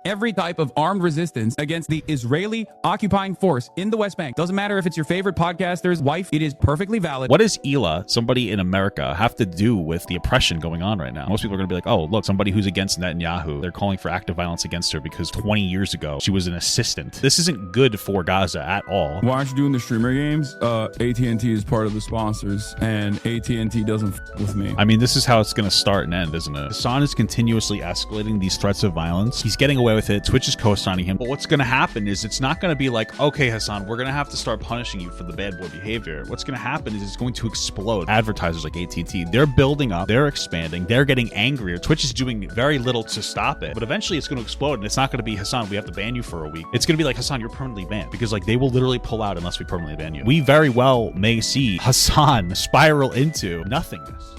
every type of armed resistance against the Israeli occupying force in the West Bank. Doesn't matter if it's your favorite podcaster's wife, it is perfectly valid. What does Hila, somebody in America, have to do with the oppression going on right now? Most people are going to be like, oh, look, somebody who's against Netanyahu, they're calling for active violence against her because 20 years ago, she was an assistant. This isn't good for Gaza at all. Why aren't you doing the streamer games? AT&T is part of the sponsors, and AT&T doesn't with me. I mean, this is how it's going to start and end, isn't it? Hasan is continuously escalating these threats of violence. He's getting away with it. Twitch is co-signing him. But what's going to happen is it's not going to be like, okay, Hasan, we're going to have to start punishing you for the bad boy behavior. What's going to happen is it's going to explode. Advertisers like AT&T, they're building up, they're expanding, they're getting angrier. Twitch is doing very little to stop it, but eventually it's going to explode, and it's not going to be, Hasan, we have to ban you for a week. It's going to be like, Hasan, you're permanently banned, because like they will literally pull out unless we permanently ban you. We very well may see Hasan spiral into nothingness.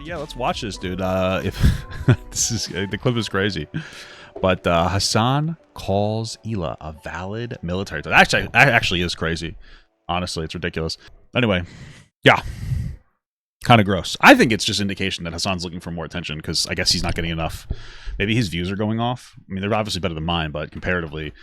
Yeah, let's watch this, dude. If this is the clip is crazy, but Hasan calls Hila a valid military. Actually is crazy. Honestly, it's ridiculous. Anyway, yeah, kind of gross. I think it's just indication that Hasan's looking for more attention because I guess he's not getting enough. Maybe his views are going off. I mean, they're obviously better than mine, but comparatively,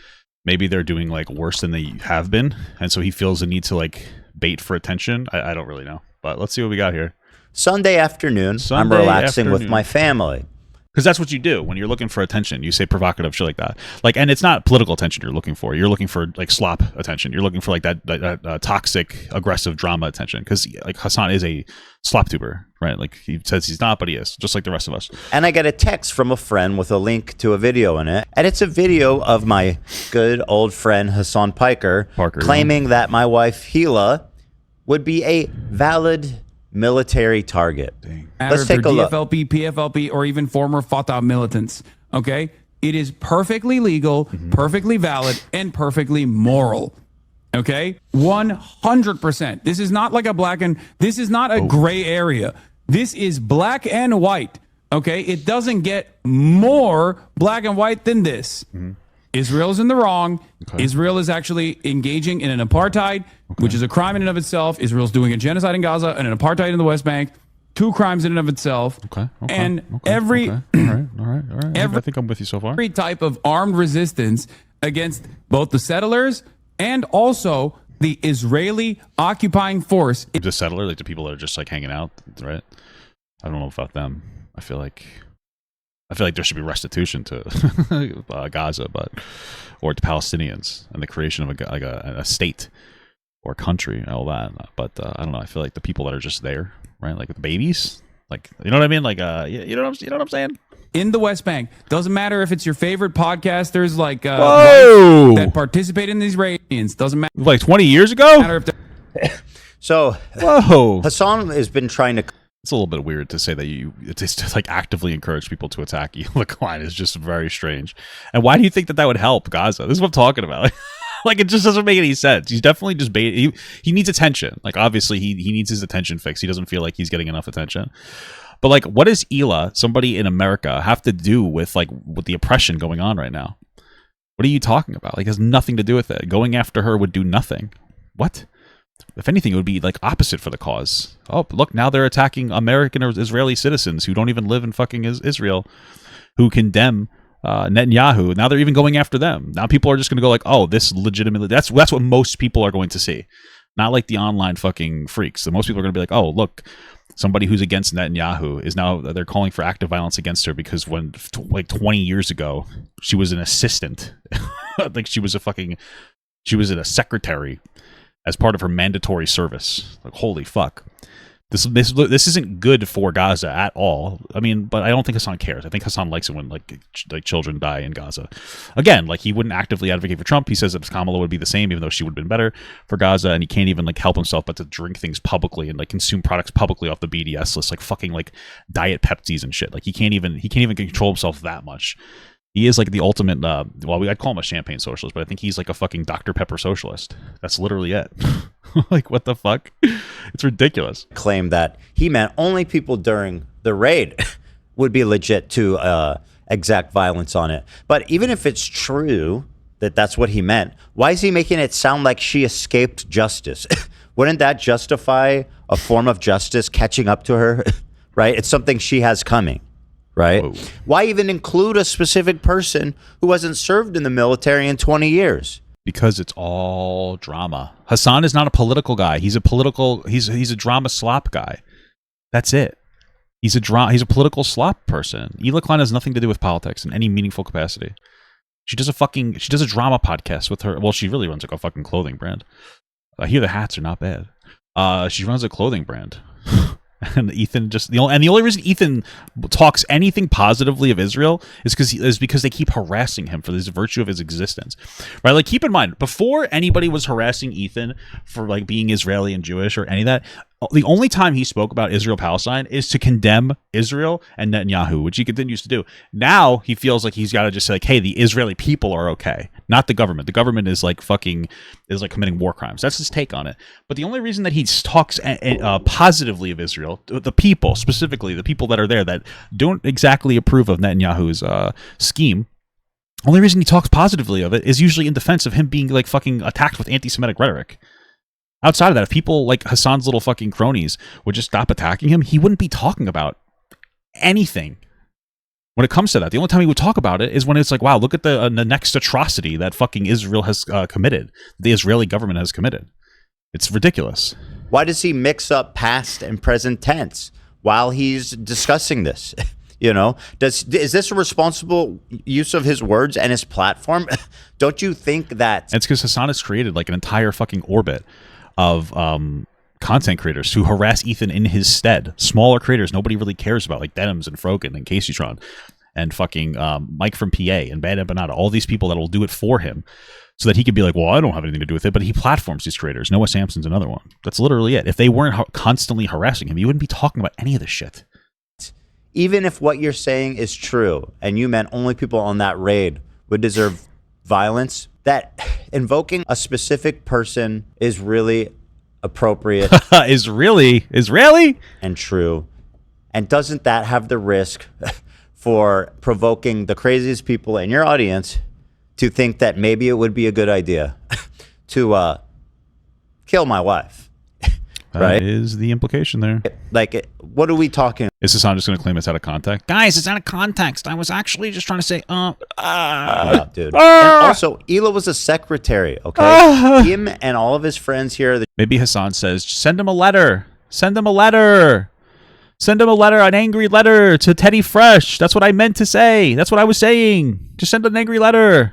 maybe they're doing like worse than they have been, and so he feels the need to like bait for attention. I don't really know, but let's see what we got here. Sunday afternoon, I'm relaxing with my family. Because that's what you do when you're looking for attention. You say provocative shit like that. Like, and it's not political attention you're looking for. You're looking for like slop attention. You're looking for like that toxic, aggressive drama attention. Because like Hasan is a slop tuber, right? Like he says he's not, but he is, just like the rest of us. And I get a text from a friend with a link to a video in it. And it's a video of my good old friend Hasan Parker claiming that my wife Hila would be a valid military target. Let's take a look. DFLP, PFLP, or even former Fatah militants. Okay, it is perfectly legal, perfectly valid, and perfectly moral. Okay, 100%. This is not like a black and this is not a gray area. This is black and white. Okay, it doesn't get more black and white than this. Israel's in the wrong. Okay. Israel is actually engaging in an apartheid, which is a crime in and of itself. Israel's doing a genocide in Gaza and an apartheid in the West Bank. Two crimes in and of itself. And every all right. I think I'm with you so far. Every type of armed resistance against both the settlers and also the Israeli occupying force. The settler, like the people that are just like hanging out, right? I don't know about them. I feel like there should be restitution to Gaza, or to Palestinians and the creation of a state or country and all that. But I don't know. I feel like the people that are just there, right? Like the babies, like you know what I mean? Like you know what I'm saying? In the West Bank, doesn't matter if it's your favorite podcasters like that participate in these Israelis. Doesn't matter. Like 20 years ago. Matter if so, Hasan has been trying to. It's a little bit weird to say that it's just like actively encourage people to attack Hila Klein is just very strange. And why do you think that would help Gaza? This is what I'm talking about. Like it just doesn't make any sense. He's definitely just he needs attention. Like obviously he needs his attention fixed. He doesn't feel like he's getting enough attention. But like, what does Hila, somebody in America, have to do with the oppression going on right now? What are you talking about? Like it has nothing to do with it. Going after her would do nothing. What? If anything, it would be like opposite for the cause. Oh, look, now they're attacking American or Israeli citizens who don't even live in fucking Israel, who condemn Netanyahu. Now they're even going after them. Now people are just going to go like, oh, this legitimately, that's what most people are going to see. Not like the online fucking freaks. So most people are going to be like, oh, look, somebody who's against Netanyahu is now, they're calling for active violence against her because when like 20 years ago, she was an assistant. Like she was a secretary as part of her mandatory service. Like, holy fuck. This isn't good for Gaza at all. I mean, but I don't think Hasan cares. I think Hasan likes it when like children die in Gaza. Again, like he wouldn't actively advocate for Trump. He says that Kamala would be the same, even though she would have been better for Gaza. And he can't even like help himself but to drink things publicly and like consume products publicly off the BDS list, like fucking like diet Pepsis and shit. Like he can't even control himself that much. He is like the ultimate, I'd call him a champagne socialist, but I think he's like a fucking Dr. Pepper socialist. That's literally it. Like, what the fuck? It's ridiculous. Claim that he meant only people during the raid would be legit to exact violence on it. But even if it's true that that's what he meant, why is he making it sound like she escaped justice? Wouldn't that justify a form of justice catching up to her? Right? It's something she has coming. right? Whoa. Why even include a specific person who hasn't served in the military in 20 years? Because it's all drama. Hasan is not a political guy. He's a drama slop guy. That's it. He's a political slop person. Hila Klein has nothing to do with politics in any meaningful capacity. She does a drama podcast with her. Well, she really runs like a fucking clothing brand. I hear the hats are not bad. She runs a clothing brand. And Ethan the only reason Ethan talks anything positively of Israel is because they keep harassing him for this virtue of his existence, right? Like, keep in mind, before anybody was harassing Ethan for like being Israeli and Jewish or any of that, the only time he spoke about Israel-Palestine is to condemn Israel and Netanyahu, which he continues to do. Now he feels like he's got to just say like, hey, the Israeli people are okay, not the government. The government is like committing war crimes. That's his take on it. But the only reason that he talks positively of Israel, the people, specifically the people that are there that don't exactly approve of Netanyahu's scheme, only reason he talks positively of it is usually in defense of him being like fucking attacked with anti-Semitic rhetoric. Outside of that, if people like Hasan's little fucking cronies would just stop attacking him, he wouldn't be talking about anything. When it comes to that, the only time he would talk about it is when it's like, wow, look at the next atrocity that fucking Israel has committed, the Israeli government has committed. It's ridiculous. Why does he mix up past and present tense while he's discussing this? You know, is this a responsible use of his words and his platform? Don't you think that? It's because Hasan has created like an entire fucking orbit of content creators who harass Ethan in his stead. Smaller creators nobody really cares about, like Denims and Frogan and Caseytron and fucking Mike from PA and Bad Empanada. All these people that will do it for him so that he could be like, well, I don't have anything to do with it. But he platforms these creators. Noah Sampson's another one. That's literally it. If they weren't constantly harassing him, you wouldn't be talking about any of this shit. Even if what you're saying is true and you meant only people on that raid would deserve violence, that invoking a specific person is really appropriate. Is really and true. And doesn't that have the risk for provoking the craziest people in your audience to think that maybe it would be a good idea to kill my wife? Right? That is the implication there. Like, what are we talking? Is Hasan just going to claim it's out of context? Guys, it's out of context. I was actually just trying to say, dude. And also, Hila was a secretary, okay? Him and all of his friends here. Maybe Hasan says, send him a letter. Send him a letter. Send him a letter, an angry letter to Teddy Fresh. That's what I meant to say. That's what I was saying. Just send an angry letter.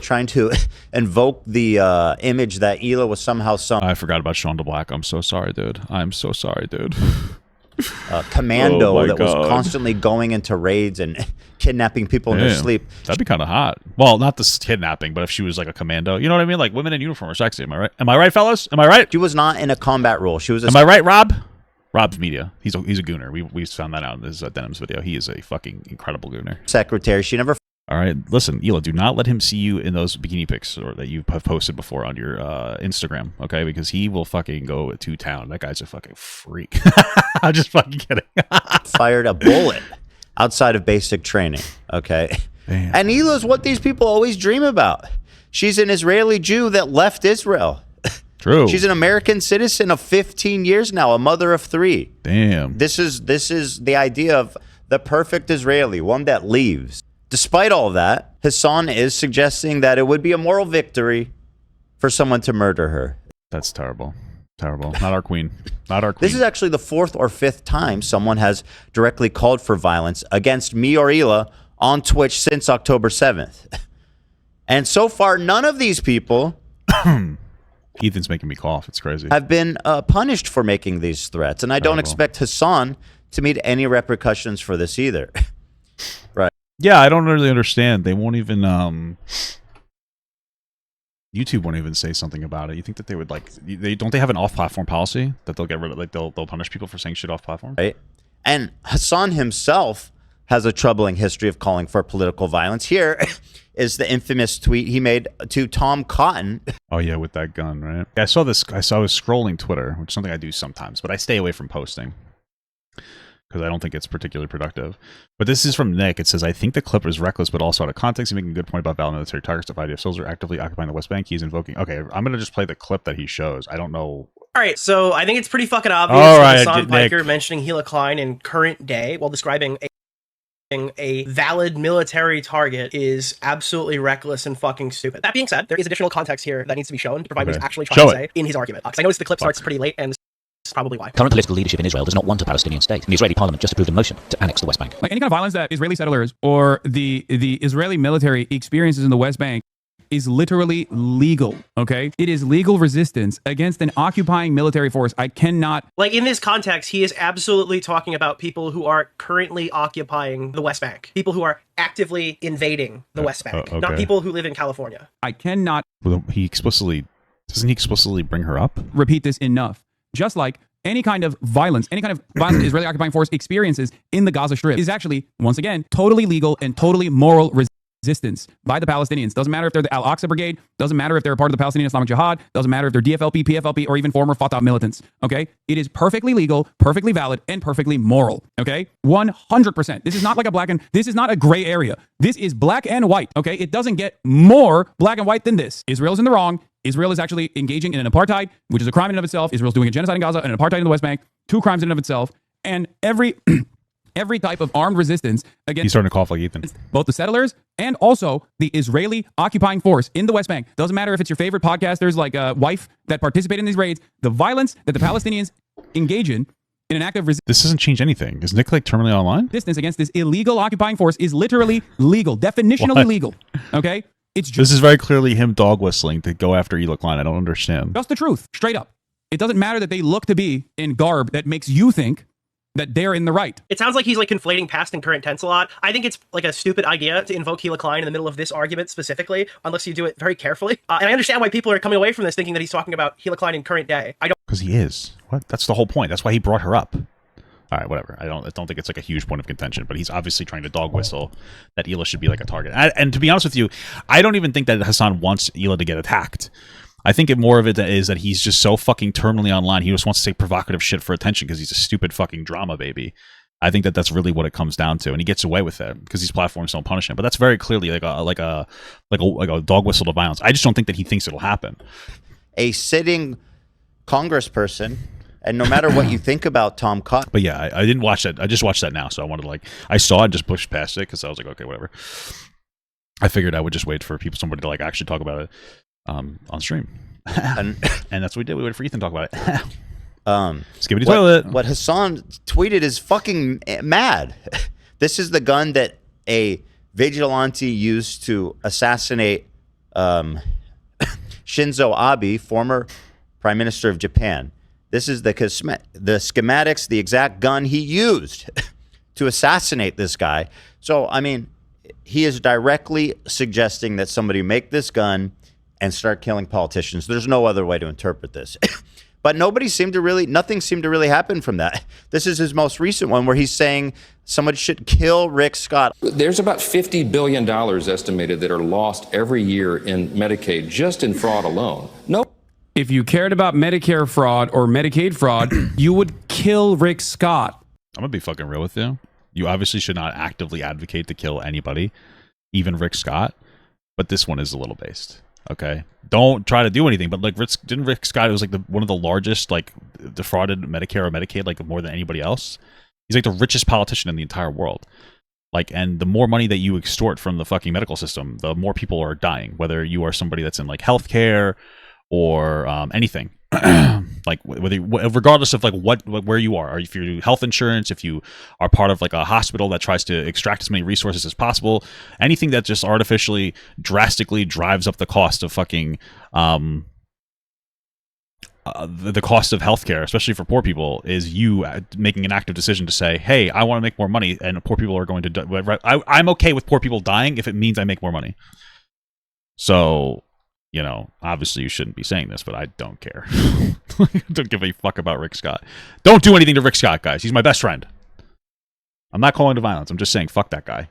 Trying to invoke the image that Hila was somehow I forgot about Sean DeBlack. I'm so sorry, dude. I'm so sorry, dude. Commando that was constantly going into raids and kidnapping people in their sleep. That'd be kind of hot. Well, not this kidnapping, but if she was like a commando, you know what I mean? Like, women in uniform are sexy. Am I right? Am I right, fellas? Am I right? She was not in a combat role. She was. Am I right, Rob? Rob's media. He's a gooner. We found that out in this Denim's video. He is a fucking incredible gooner. Secretary. She never. All right, listen, Hila, do not let him see you in those bikini pics or that you have posted before on your Instagram, okay? Because he will fucking go to town. That guy's a fucking freak. I'm just fucking kidding. Fired a bullet outside of basic training, okay? Damn. And Hila's what these people always dream about. She's an Israeli Jew that left Israel. True. She's an American citizen of 15 years now, a mother of 3. Damn. This is the idea of the perfect Israeli, one that leaves. Despite all that, Hasan is suggesting that it would be a moral victory for someone to murder her. That's terrible. Terrible. Not our queen. Not our queen. This is actually the 4th or 5th time someone has directly called for violence against me or Hila on Twitch since October 7th. And so far, none of these people Ethan's making me cough. It's crazy. have been punished for making these threats. And I don't expect Hasan to meet any repercussions for this either. Right. Yeah, I don't really understand. They won't even YouTube won't even say something about it. You think that they would like they have an off-platform policy that they'll get rid of, like they'll punish people for saying shit off-platform? Right. And Hasan himself has a troubling history of calling for political violence. Here is the infamous tweet he made to Tom Cotton. Oh yeah, with that gun, right? Yeah, I saw this. I was scrolling Twitter, which is something I do sometimes, but I stay away from posting because I don't think it's particularly productive. But this is from Nick. It says, I think the clip is reckless, but also out of context. He's making a good point about valid military targets. If IDF soldiers are actively occupying the West Bank, he's invoking... Okay, I'm going to just play the clip that he shows. I don't know... All right, so I think it's pretty fucking obvious All that right, Hasan Nick. Piker mentioning Hila Klein in current day while describing a a valid military target is absolutely reckless and fucking stupid. That being said, there is additional context here that needs to be shown to provide what he's actually trying to say in his argument. Because I noticed the clip starts pretty late, and this is probably why. Current political leadership in Israel does not want a Palestinian state, and the Israeli parliament just approved a motion to annex the West Bank. Like any kind of violence that Israeli settlers or the Israeli military experiences in the West Bank is literally legal, okay? It is legal resistance against an occupying military force. I cannot... Like, in this context, he is absolutely talking about people who are currently occupying the West Bank. People who are actively invading the West Bank. Okay. Not people who live in California. I cannot... Well, doesn't he explicitly bring her up? Repeat this enough. Just like any kind of violence Israeli occupying force experiences in the Gaza Strip is actually, once again, totally legal and totally moral resistance by the Palestinians. Doesn't matter if they're the Al-Aqsa Brigade, doesn't matter if they're a part of the Palestinian Islamic Jihad, doesn't matter if they're DFLP, PFLP, or even former Fatah militants, okay? It is perfectly legal, perfectly valid, and perfectly moral, okay? 100%. This is not like this is not a gray area. This is black and white, okay? It doesn't get more black and white than this. Israel's in the wrong. Israel is actually engaging in an apartheid, which is a crime in and of itself. Israel's doing a genocide in Gaza and an apartheid in the West Bank, 2 crimes in and of itself. And every type of armed resistance against... He's starting to cough like Ethan. Both the settlers and also the Israeli occupying force in the West Bank. Doesn't matter if it's your favorite podcasters like Wife that participate in these raids. The violence that the Palestinians engage in an act of resistance... This doesn't change anything. Is Nick like terminally online? ...resistance against this illegal occupying force is literally legal. Definitionally legal. Okay? It's just... This is very clearly him dog whistling to go after Hila Klein. I don't understand. Just the truth. Straight up. It doesn't matter that they look to be in garb that makes you think that they're in the right. It sounds like he's like conflating past and current tense a lot. I think it's like a stupid idea to invoke Hila Klein in the middle of this argument specifically, unless you do it very carefully. And I understand why people are coming away from this thinking that he's talking about Hila Klein in current day. I don't... Because he is. What? That's the whole point. That's why he brought her up. All right, whatever. I don't think it's like a huge point of contention, but he's obviously trying to dog whistle that Hila should be like a target. And to be honest with you, I don't even think that Hasan wants Hila to get attacked. I think more of it is that he's just so fucking terminally online. He just wants to say provocative shit for attention because he's a stupid fucking drama baby. I think that that's really what it comes down to, and he gets away with it because these platforms don't punish him. But that's very clearly like a dog whistle to violence. I just don't think that he thinks it'll happen. A sitting congressperson, and no matter what you think about Tom Cotton. But yeah, I didn't watch that. I just watched that now, so I wanted to I saw it, just pushed past it because I was like, okay, whatever. I figured I would just wait for somebody to actually talk about it on stream, and that's what we did. We waited for Ethan to talk about it. Skibbity toilet. What Hasan tweeted is fucking mad. This is the gun that a vigilante used to assassinate Shinzo Abe, former Prime Minister of Japan. This is the schematics, the exact gun he used to assassinate this guy. So, I mean, he is directly suggesting that somebody make this gun and start killing politicians. There's no other way to interpret this. But nothing seemed to really happen from that. This is his most recent one where he's saying somebody should kill Rick Scott. There's about $50 billion estimated that are lost every year in Medicaid, just in fraud alone. If you cared about Medicare fraud or Medicaid fraud, you would kill Rick Scott. I'm going to be fucking real with you. You obviously should not actively advocate to kill anybody, even Rick Scott. But this one is a little based. Okay, don't try to do anything. But didn't Rick Scott? It was one of the largest defrauded Medicare or Medicaid more than anybody else. He's the richest politician in the entire world. And the more money that you extort from the fucking medical system, the more people are dying. Whether you are somebody that's in healthcare or anything, regardless of where you are, or if you do health insurance, if you are part of a hospital that tries to extract as many resources as possible, anything that just artificially drastically drives up the cost of fucking the cost of healthcare, especially for poor people, is you making an active decision to say, hey, I want to make more money, and poor people are going to die. I'm okay with poor people dying if it means I make more money. So, obviously you shouldn't be saying this, but I don't care. I don't give a fuck about Rick Scott. Don't do anything to Rick Scott, guys. He's my best friend. I'm not calling to violence. I'm just saying fuck that guy.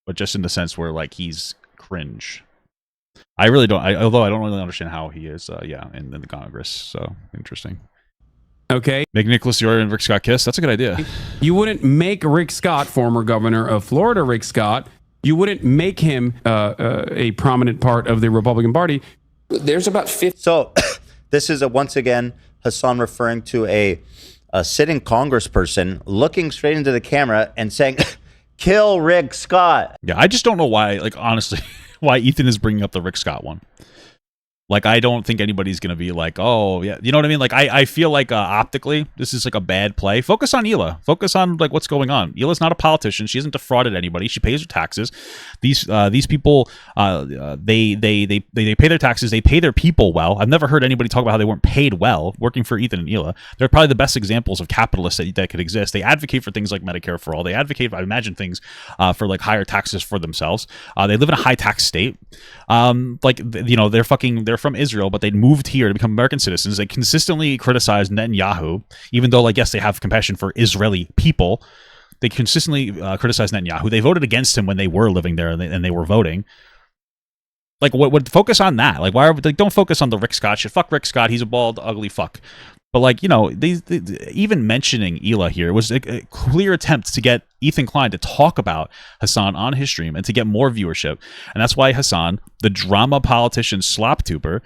But just in the sense where he's cringe. I really don't. Although I don't really understand how he is. In the Congress. So interesting. Okay. Make Nicholas York and Rick Scott kiss. That's a good idea. You wouldn't make Rick Scott, former governor of Florida, Rick Scott. You wouldn't make him a prominent part of the Republican Party. There's about 50. So this is once again Hasan referring to a sitting congressperson looking straight into the camera and saying, Kill Rick Scott. Yeah, I just don't know why, like, honestly, why Ethan is bringing up the Rick Scott one. Like, I don't think anybody's going to be like, oh, yeah. You know what I mean? Like, I feel like optically, this is like a bad play. Focus on Hila. Focus on, like, what's going on. Hila's not a politician. She hasn't defrauded anybody. She pays her taxes. These people, they pay their taxes. They pay their people well. I've never heard anybody talk about how they weren't paid well working for Ethan and Hila. They're probably the best examples of capitalists that could exist. They advocate for things like Medicare for all. They advocate, I imagine, things for, like, higher taxes for themselves. They live in a high-tax state. They're from Israel, but they moved here to become American citizens. They consistently criticize Netanyahu, even though, like, yes, they have compassion for Israeli people. They consistently criticize Netanyahu. They voted against him when they were living there and they were voting. Like, what focus on that? Like, don't focus on the Rick Scott shit. Fuck Rick Scott. He's a bald, ugly fuck. But, like, even mentioning Hila here was a clear attempt to get Ethan Klein to talk about Hasan on his stream and to get more viewership. And that's why Hasan, the drama politician slop tuber,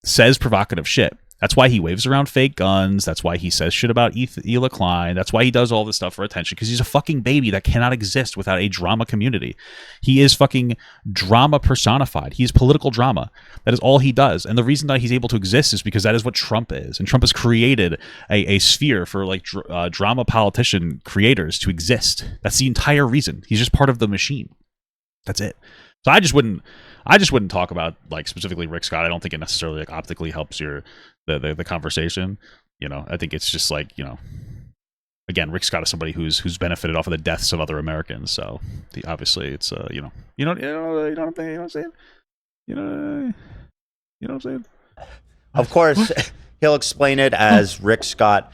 says provocative shit. That's why he waves around fake guns. That's why he says shit about Hila Klein. That's why he does all this stuff for attention, because he's a fucking baby that cannot exist without a drama community. He is fucking drama personified. He's political drama. That is all he does. And the reason that he's able to exist is because that is what Trump is. And Trump has created a sphere for, like, drama politician creators to exist. That's the entire reason. He's just part of the machine. That's it. So I just wouldn't talk about, like, specifically Rick Scott. I don't think it necessarily, like, optically helps the conversation. I think it's just, like, again, Rick Scott is somebody who's benefited off of the deaths of other Americans. So obviously it's you know what I'm saying. You know what I'm saying. Of course, he'll explain it as Rick Scott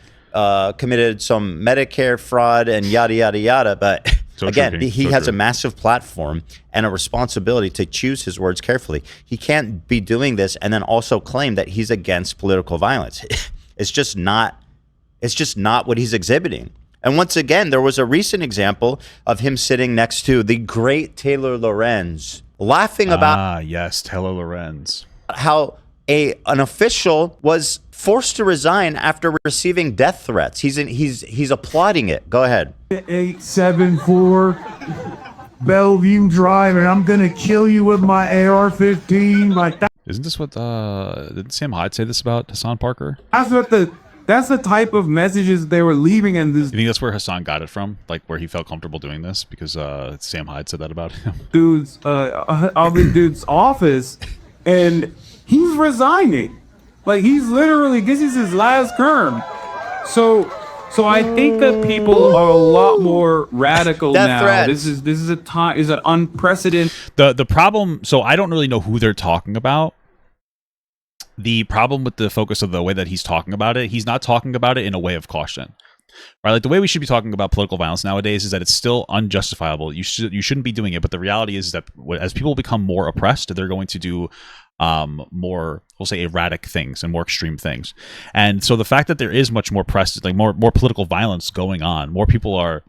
committed some Medicare fraud and yada yada yada, but. So again, he has a massive platform and a responsibility to choose his words carefully. He can't be doing this and then also claim that he's against political violence. It's just not what he's exhibiting. And once again, there was a recent example of him sitting next to the great Taylor Lorenz, laughing about yes, Taylor Lorenz, how an official was forced to resign after receiving death threats. He's applauding it. Go ahead. 874 Bellevue Drive, and I'm gonna kill you with my AR-15. Like that. Isn't this what did Sam Hyde say this about Hasan Parker? That's the type of messages they were leaving in this. You think that's where Hasan got it from? Like, where he felt comfortable doing this because Sam Hyde said that about him? Dude's office, and he's resigning. Like, he's literally, this is his last term. So I think that people are a lot more radical now. Threats. This is an unprecedented. The problem. So I don't really know who they're talking about. The problem with the focus of the way that he's talking about it, he's not talking about it in a way of caution. Right? Like, the way we should be talking about political violence nowadays is that it's still unjustifiable. You shouldn't be doing it, but the reality is that as people become more oppressed, they're going to do more, we'll say, erratic things and more extreme things. And so the fact that there is much more press, like more political violence going on, more people are,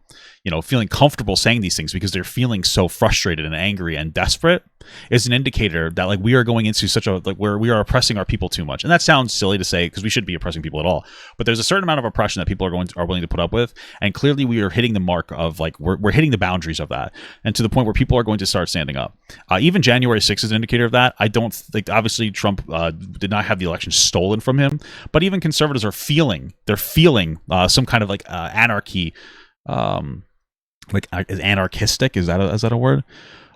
feeling comfortable saying these things because they're feeling so frustrated and angry and desperate, is an indicator that, like, we are going into such a, like, where we are oppressing our people too much. And that sounds silly to say because we shouldn't be oppressing people at all, but there's a certain amount of oppression that people are willing to put up with, and clearly we are hitting the mark of, like, we're hitting the boundaries of that, and to the point where people are going to start standing up. Even January 6th is an indicator of that. I don't think, obviously Trump did not have the election stolen from him, but even conservatives are feeling some kind of, like, anarchy, like, is anarchistic, is that a word,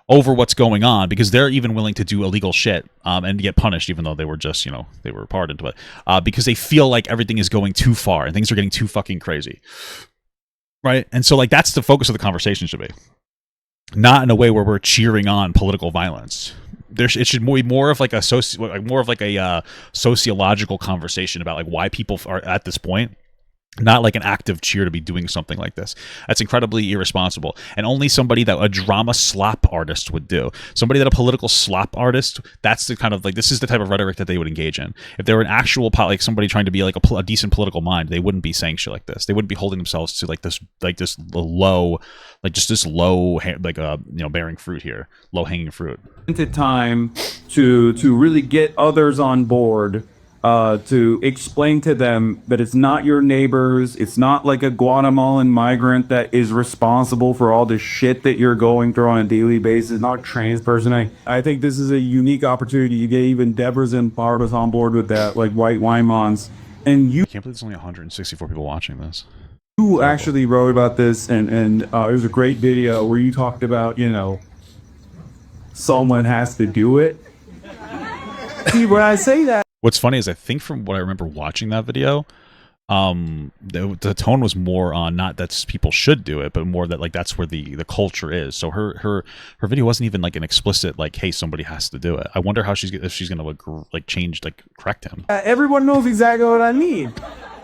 over what's going on, because they're even willing to do illegal shit and get punished, even though they were just, they were pardoned, but because they feel like everything is going too far and things are getting too fucking crazy, right? And so, like, that's the focus of the conversation should be, not in a way where we're cheering on political violence. It should be more of like a sociological conversation about, like, why people are at this point. Not like an active cheer to be doing something like this. That's incredibly irresponsible. And only somebody that a drama slop artist would do. Somebody that a political slop artist, that's the kind of, like, this is the type of rhetoric that they would engage in. If they were an actual, like, somebody trying to be, like, a decent political mind, they wouldn't be saying shit like this. They wouldn't be holding themselves to, like, this low, bearing fruit here. Low hanging fruit. Time to really get others on board to explain to them that it's not your neighbors. It's not like a Guatemalan migrant that is responsible for all the shit that you're going through on a daily basis. Not a trans person. I think this is a unique opportunity to get even Deborah's and Barbara's on board with that, like white Wymons. And you I can't believe there's only 164 people watching this. You actually wrote about this, and it was a great video where you talked about, someone has to do it. See, when I say that, What's funny is I think from what I remember watching that video, the tone was more on not that people should do it, but more that like that's where the culture is. So her video wasn't even like an explicit like, hey, somebody has to do it. I wonder how if she's gonna like change, like correct him. everyone knows exactly what I mean.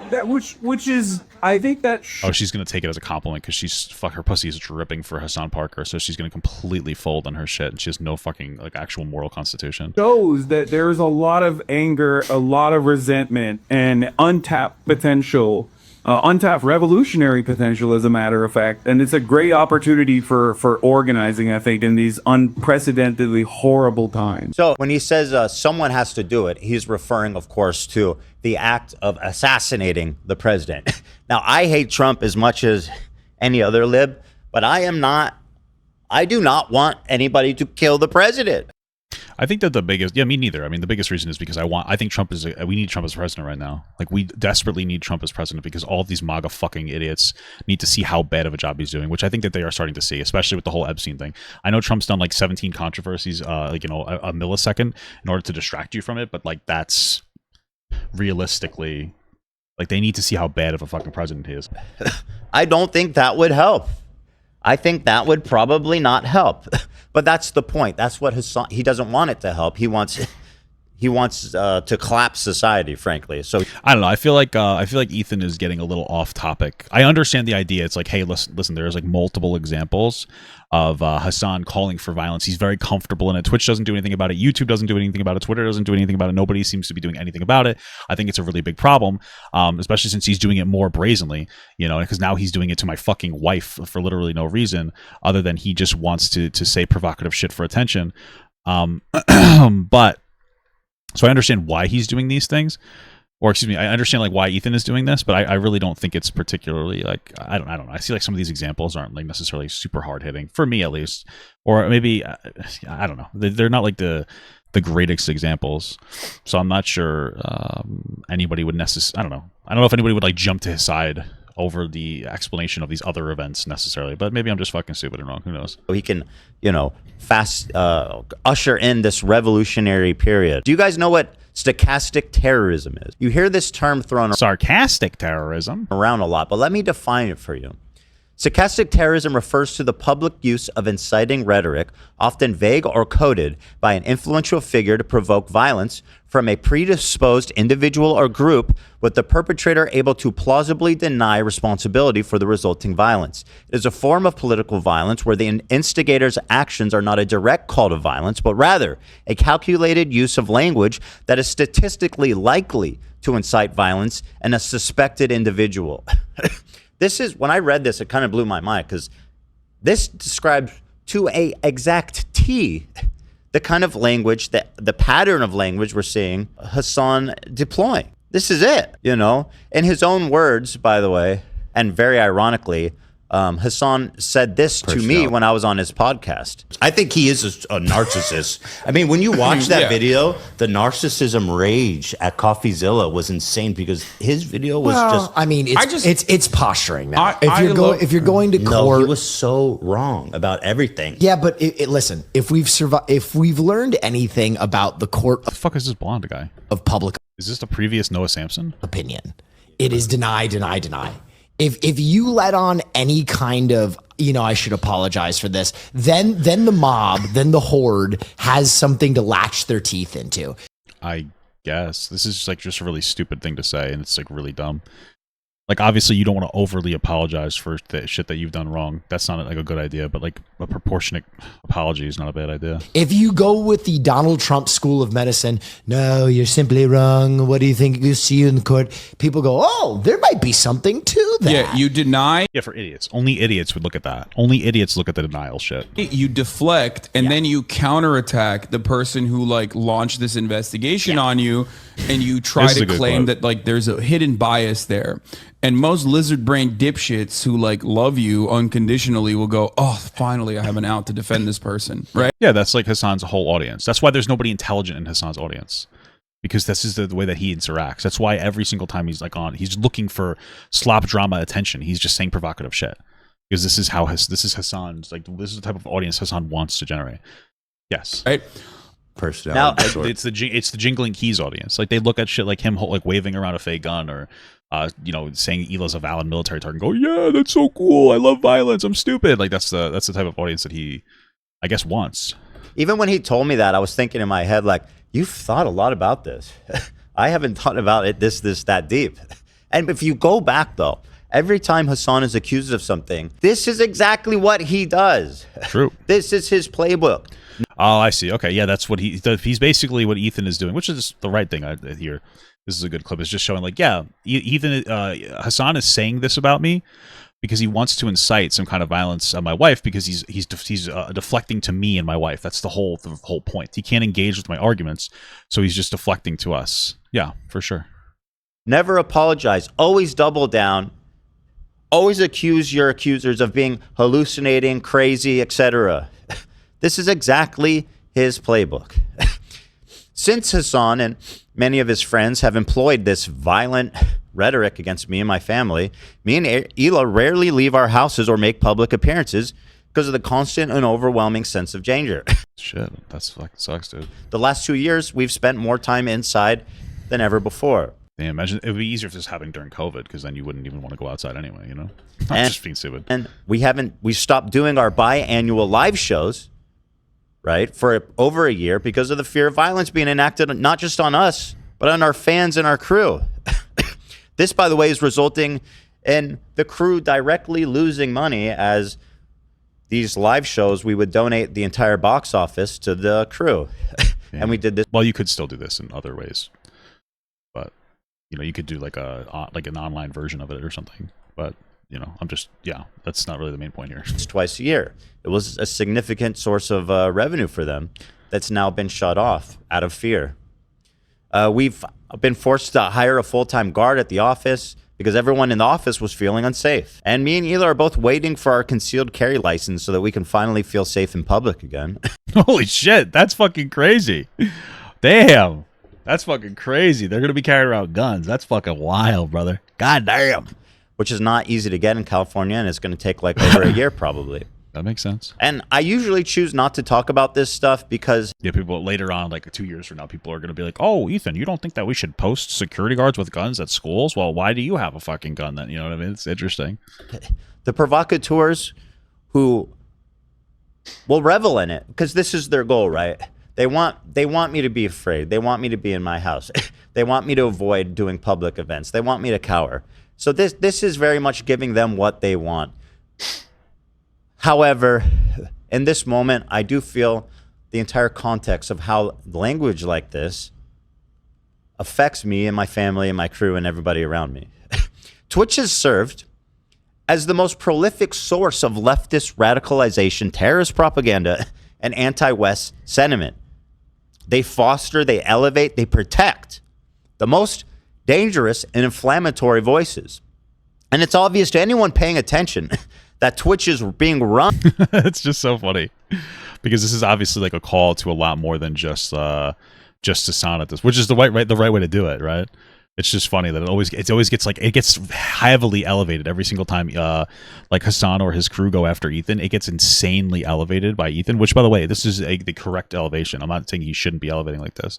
That which is, I think that Oh, she's gonna take it as a compliment because her pussy is dripping for Hasan Parker, so she's gonna completely fold on her shit, and she has no fucking like actual moral constitution. shows that there's a lot of anger, a lot of resentment, and untapped potential, untapped revolutionary potential, as a matter of fact. And it's a great opportunity for organizing, I think, in these unprecedentedly horrible times. So when he says someone has to do it, he's referring, of course, to the act of assassinating the president. Now, I hate Trump as much as any other lib, but I do not want anybody to kill the president. I think that me neither. I mean, the biggest reason is because I think we need Trump as president right now. Like, we desperately need Trump as president because all of these MAGA fucking idiots need to see how bad of a job he's doing, which I think that they are starting to see, especially with the whole Epstein thing. I know Trump's done like 17 controversies, a millisecond in order to distract you from it, but like that's realistically, like they need to see how bad of a fucking president he is. I don't think that would help. I think that would probably not help. But that's the point. That's what Hasan, he doesn't want it to help. He wants to collapse society, frankly. So I don't know. I feel like Ethan is getting a little off topic. I understand the idea. It's like, hey, listen. There's like multiple examples of Hasan calling for violence. He's very comfortable in it. Twitch doesn't do anything about it. YouTube doesn't do anything about it. Twitter doesn't do anything about it. Nobody seems to be doing anything about it. I think it's a really big problem, especially since he's doing it more brazenly. Because now he's doing it to my fucking wife for literally no reason other than he just wants to say provocative shit for attention. But. So I understand why he's doing these things, or excuse me, I understand like why Ethan is doing this, but I really don't think it's particularly like I don't know. I see like some of these examples aren't like necessarily super hard hitting for me at least, or maybe I don't know. They're not like the greatest examples, so I'm not sure anybody would necessarily. I don't know if anybody would like jump to his side over the explanation of these other events necessarily, but maybe I'm just fucking stupid and wrong. Who knows? He can, fast usher in this revolutionary period. Do you guys know what stochastic terrorism is? You hear this term thrown Sarcastic terrorism around a lot, but let me define it for you. Stochastic terrorism refers to the public use of inciting rhetoric, often vague or coded, by an influential figure to provoke violence from a predisposed individual or group, with the perpetrator able to plausibly deny responsibility for the resulting violence. It is a form of political violence where the instigator's actions are not a direct call to violence, but rather a calculated use of language that is statistically likely to incite violence in a suspected individual. This is, when I read this, it kind of blew my mind because this describes to a exact T the kind of language, the pattern of language we're seeing Hasan deploying. This is it, In his own words, by the way, and very ironically, Hasan said this to me when I was on his podcast. I think he is a narcissist. I mean, when you watch that video, the narcissism rage at CoffeeZilla was insane because his video was just. I mean, it's posturing now. If you're going to court, no, he was so wrong about everything. Yeah, but listen, if we've learned anything about the court, the fuck is this blonde guy of public? Is this the previous Noah Samson opinion? It is deny. If you let on any kind of, I should apologize for this, then the mob, then the horde has something to latch their teeth into. I guess this is just a really stupid thing to say, and it's like really dumb. Like, obviously you don't want to overly apologize for the shit that you've done wrong. That's not like a good idea, but like a proportionate apology is not a bad idea. If you go with the Donald Trump school of medicine, no, you're simply wrong. What do you think you see in court? People go, oh, there might be something to that. Yeah, you deny. Yeah, for idiots. Only idiots would look at that. Only idiots look at the denial shit. You deflect, and then you counterattack the person who like launched this investigation on you. and you try This is to a good claim quote. that like there's a hidden bias there. And most lizard brain dipshits who like love you unconditionally will go, oh, finally I have an out to defend this person, right? Yeah, that's like Hasan's whole audience. That's why there's nobody intelligent in Hasan's audience. Because this is the way that he interacts. That's why every single time he's like on, he's looking for slop drama attention. He's just saying provocative shit. Because this is Hasan's, like, this is the type of audience Hasan wants to generate. Yes. Right. Personality. Now, It's the jingling keys audience. Like, they look at shit like him like waving around a fake gun or saying Hila's a valid military target and go, yeah, that's so cool. I love violence. I'm stupid. Like, that's the type of audience that he, I guess, wants. even when he told me that, I was thinking in my head, like, you've thought a lot about this. I haven't thought about it that deep. And if you go back, though, every time Hasan is accused of something, this is exactly what he does. True. This is his playbook. Oh, I see. Okay, yeah, that's what he's basically what Ethan is doing, which is the right thing. I hear this is a good clip. It's just showing like, yeah, Ethan Hasan is saying this about me because he wants to incite some kind of violence on my wife because he's deflecting to me and my wife. That's the whole point. He can't engage with my arguments, so he's just deflecting to us. Yeah, for sure. Never apologize. Always double down. Always accuse your accusers of being hallucinating, crazy, etc. This is exactly his playbook. Since Hasan and many of his friends have employed this violent rhetoric against me and my family, me and Hila rarely leave our houses or make public appearances because of the constant and overwhelming sense of danger. Shit, that's fucking sucks, dude. The last 2 years, we've spent more time inside than ever before. Damn, imagine it would be easier if this happened during COVID because then you wouldn't even want to go outside anyway, you know? I'm just being stupid. And we stopped doing our biannual live shows, right, for over a year because of the fear of violence being enacted not just on us, but on our fans and our crew. This, by the way, is resulting in the crew directly losing money as these live shows, we would donate the entire box office to the crew. Yeah. And we did this. Well, you could still do this in other ways. But, you know, you could do like an online version of it or something. But, you know, that's not really the main point here. It's twice a year. It was a significant source of revenue for them that's now been shut off out of fear. We've been forced to hire a full-time guard at the office because everyone in the office was feeling unsafe. And me and Hila are both waiting for our concealed carry license so that we can finally feel safe in public again. Holy shit, that's fucking crazy. Damn. That's fucking crazy. They're going to be carrying around guns. That's fucking wild, brother. God damn. Which is not easy to get in California, and it's going to take like over a year probably. That makes sense. And I usually choose not to talk about this stuff because... Yeah, people later on, like 2 years from now, people are going to be like, oh, Ethan, you don't think that we should post security guards with guns at schools? Well, why do you have a fucking gun then? You know what I mean? It's interesting. The provocateurs who will revel in it because this is their goal, right? They want me to be afraid. They want me to be in my house. They want me to avoid doing public events. They want me to cower. So this is very much giving them what they want. However, in this moment, I do feel the entire context of how language like this affects me and my family and my crew and everybody around me. Twitch has served as the most prolific source of leftist radicalization, terrorist propaganda, and anti-West sentiment. They foster, they elevate, they protect the most dangerous and inflammatory voices. And it's obvious to anyone paying attention that Twitch is being run. It's just so funny because this is obviously like a call to a lot more than just Hasan at this, which is the right way to do it, right? It's just funny that it always gets heavily elevated every single time like Hasan or his crew go after Ethan. It gets insanely elevated by Ethan, which, by the way, this is the correct elevation. I'm not saying he shouldn't be elevating like this,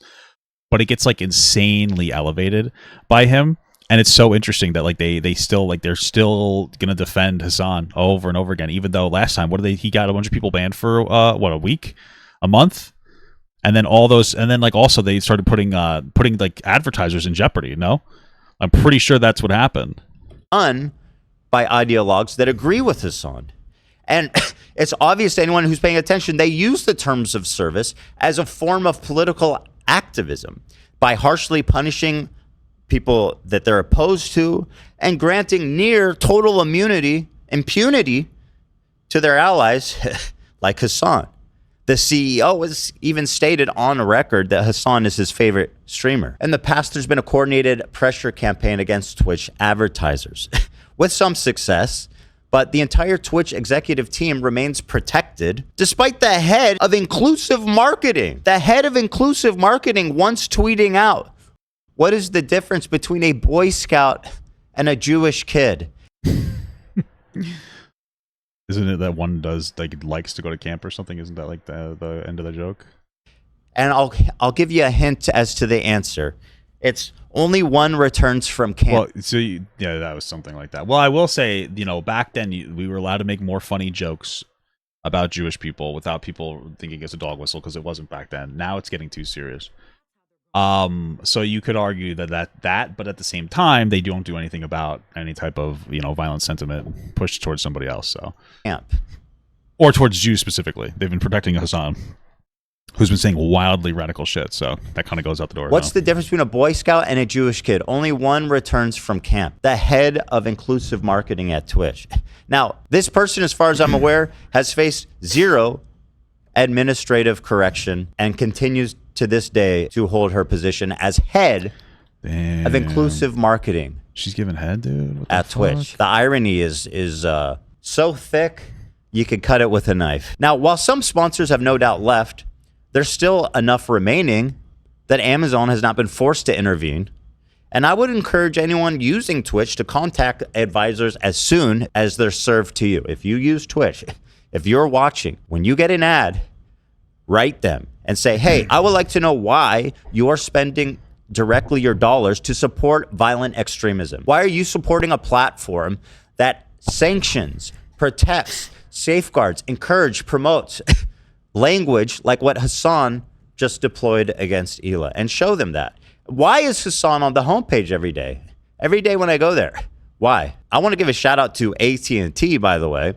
but it gets like insanely elevated by him. And it's so interesting that like they're still gonna defend Hasan over and over again, even though last time he got a bunch of people banned for a week, a month, and then also they started putting like advertisers in jeopardy. No, I'm pretty sure that's what happened. Run by ideologues that agree with Hasan, and it's obvious to anyone who's paying attention. They use the terms of service as a form of political activism by harshly punishing people that they're opposed to and granting near total impunity to their allies like Hasan. The CEO has even stated on record that Hasan is his favorite streamer. In the past, there's been a coordinated pressure campaign against Twitch advertisers with some success. But the entire Twitch executive team remains protected, despite the head of inclusive marketing. The head of inclusive marketing once tweeting out, "What is the difference between a Boy Scout and a Jewish kid?" Isn't it that one does likes to go to camp or something? Isn't that like the end of the joke? And I'll give you a hint as to the answer. It's only one returns from camp. Well, so yeah, that was something like that. Well, I will say, back then we were allowed to make more funny jokes about Jewish people without people thinking it's a dog whistle, because it wasn't back then. Now it's getting too serious. So you could argue that, but at the same time, they don't do anything about any type of violent sentiment pushed towards somebody else. So camp, or towards Jews specifically. They've been protecting Hasan, who's been saying wildly radical shit. So that kind of goes out the door. What's the difference between a Boy Scout and a Jewish kid? Only one returns from camp. The head of inclusive marketing at Twitch. Now, this person, as far as I'm aware, has faced 0 administrative correction and continues to this day to hold her position as head of inclusive marketing. She's giving head, dude. What the at fuck? Twitch. The irony is so thick you could cut it with a knife. Now, while some sponsors have no doubt left, there's still enough remaining that Amazon has not been forced to intervene. And I would encourage anyone using Twitch to contact advisors as soon as they're served to you. If you use Twitch, if you're watching, when you get an ad, write them and say, "Hey, I would like to know why you are spending directly your dollars to support violent extremism. Why are you supporting a platform that sanctions, protects, safeguards, encourages, promotes language like what Hasan just deployed against Hila?" And show them that. Why is Hasan on the homepage every day? Every day when I go there. Why? I want to give a shout out to AT&T, by the way,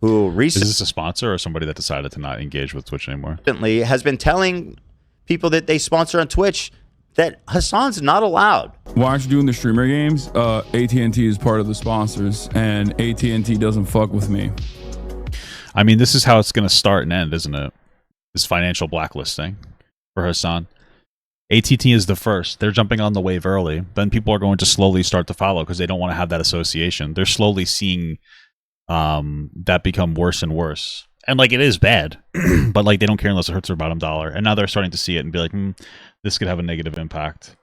who recently... Is this a sponsor or somebody that decided to not engage with Twitch anymore? ...has been telling people that they sponsor on Twitch that Hasan's not allowed. Why aren't you doing the streamer games? AT&T is part of the sponsors, and AT&T doesn't fuck with me. I mean, this is how it's going to start and end, isn't it? This financial blacklisting for Hasan. AT&T is the first. They're jumping on the wave early. Then people are going to slowly start to follow because they don't want to have that association. They're slowly seeing that become worse and worse. And like, it is bad, but like, they don't care unless it hurts their bottom dollar. And now they're starting to see it and be like, this could have a negative impact.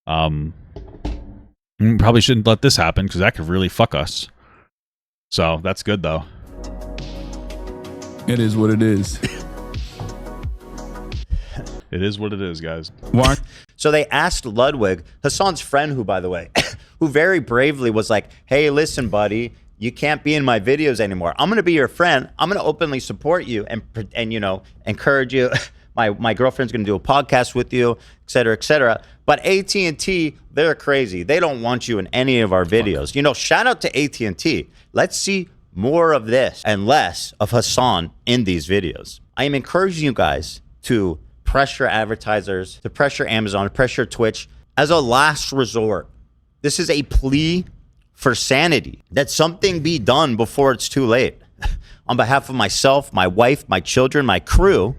Probably shouldn't let this happen because that could really fuck us. So that's good though. It is what it is. It is what it is, guys. Why? So they asked Ludwig, Hasan's friend, who, by the way, who very bravely was like, "Hey, listen, buddy, you can't be in my videos anymore. I'm going to be your friend. I'm going to openly support you and encourage you. My girlfriend's going to do a podcast with you, et cetera, et cetera." But AT&T, they're crazy. They don't want you in any of our videos. Shout out to AT&T. Let's see more of this and less of Hasan in these videos. I am encouraging you guys to pressure advertisers, to pressure Amazon, to pressure Twitch as a last resort. This is a plea for sanity, that something be done before it's too late. On behalf of myself, my wife, my children, my crew,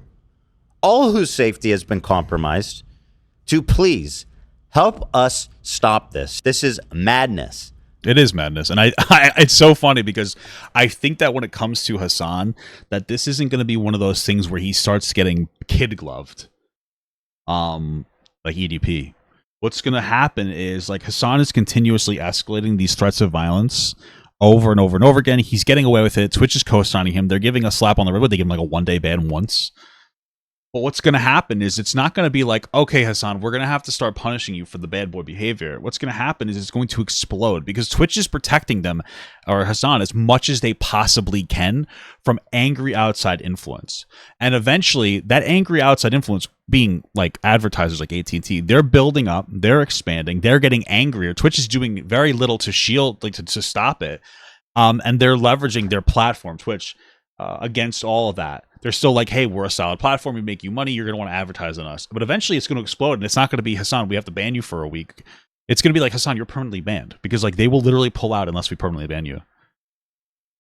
all whose safety has been compromised, to please help us stop this. This is madness. It is madness. And I it's so funny because I think that when it comes to Hasan, that this isn't going to be one of those things where he starts getting kid gloved, like EDP. What's going to happen is, like, Hasan is continuously escalating these threats of violence over and over and over again. He's getting away with it. Twitch is co-signing him. They're giving a slap on the wrist. They give him like a 1-day ban once. But what's going to happen is it's not going to be like, okay, Hasan, we're going to have to start punishing you for the bad boy behavior. What's going to happen is it's going to explode because Twitch is protecting them, or Hasan, as much as they possibly can from angry outside influence. And eventually, that angry outside influence, being like advertisers like AT&T, they're building up, they're expanding, they're getting angrier. Twitch is doing very little to shield, like to stop it. And they're leveraging their platform, Twitch, against all of that. They're still like, hey, we're a solid platform. We make you money. You're going to want to advertise on us. But eventually it's going to explode. And it's not going to be, Hasan, we have to ban you for a week. It's going to be like, Hasan, you're permanently banned. Because like, they will literally pull out unless we permanently ban you.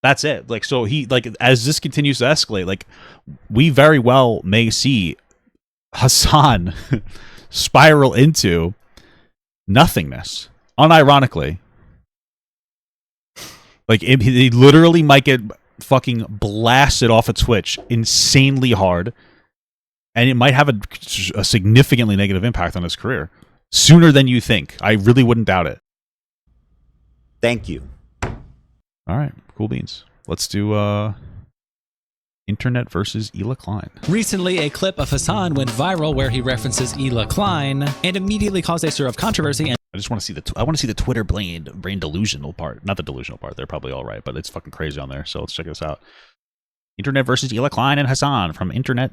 That's it. Like, so he, like, as this continues to escalate, like, we very well may see Hasan spiral into nothingness, unironically. Like, he literally might get fucking blasted off of Twitch insanely hard, and it might have a significantly negative impact on his career sooner than you think. I really wouldn't doubt it. Thank you. All right, cool beans. Let's do Internet versus Hila Klein. Recently, a clip of Hasan went viral where he references Hila Klein and immediately caused a stir of controversy. And I just want to see I want to see the Twitter brain delusional part. Not the delusional part. They're probably all right, but it's fucking crazy on there. So let's check this out. Internet versus Hila Klein and Hasan from Internet.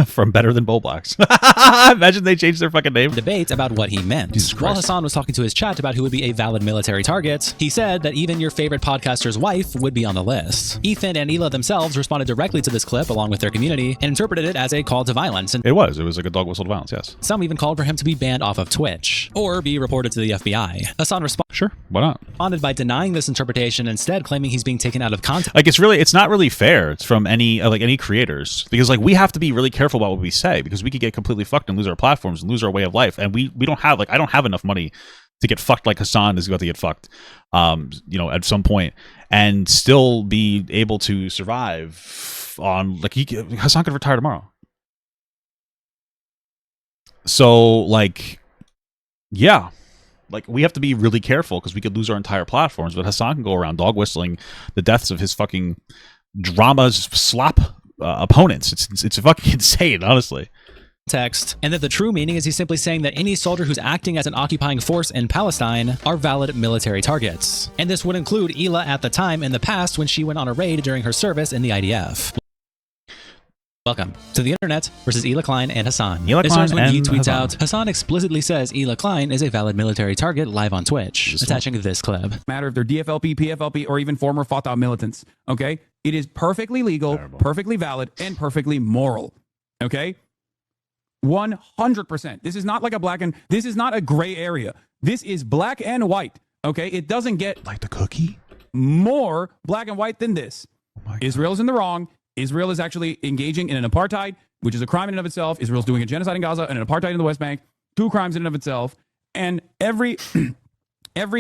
From Better Than Bull Blacks. Imagine they changed their fucking name. Debates about what he meant. While Hasan was talking to his chat about who would be a valid military target, he said that even your favorite podcaster's wife would be on the list. Ethan and Hila themselves responded directly to this clip along with their community and interpreted it as a call to violence. And it was like a dog whistle to violence, yes. Some even called for him to be banned off of Twitch or be reported to the FBI. Hasan Sure, why not? Responded by denying this interpretation, instead claiming he's being taken out of context. Like, it's not really fair from any creators, because like we have to be really careful about what we say, because we could get completely fucked and lose our platforms and lose our way of life, and we don't have, like, I don't have enough money to get fucked like Hasan is about to get fucked, at some point, and still be able to survive on, like, Hasan could retire tomorrow. So, like, yeah. Like, we have to be really careful because we could lose our entire platforms, but Hasan can go around dog whistling the deaths of his fucking drama slop opponents. It's fucking insane, honestly. Text, and that the true meaning is he's simply saying that any soldier who's acting as an occupying force in Palestine are valid military targets. And this would include Hila at the time in the past when she went on a raid during her service in the IDF. Welcome to the Internet versus Hila Klein and Hasan. This starts when he tweets out, Hasan explicitly says Hila Klein is a valid military target live on Twitch, attaching this clip. Matter if they're DFLP, PFLP, or even former Fatah militants, okay? It is perfectly legal, perfectly valid, and perfectly moral, okay? 100%. This is not like this is not a gray area. This is black and white, okay? It doesn't get like the cookie more black and white than this. Israel's in the wrong. Israel is actually engaging in an apartheid, which is a crime in and of itself. Israel's doing a genocide in Gaza and an apartheid in the West Bank, 2 crimes in and of itself. And every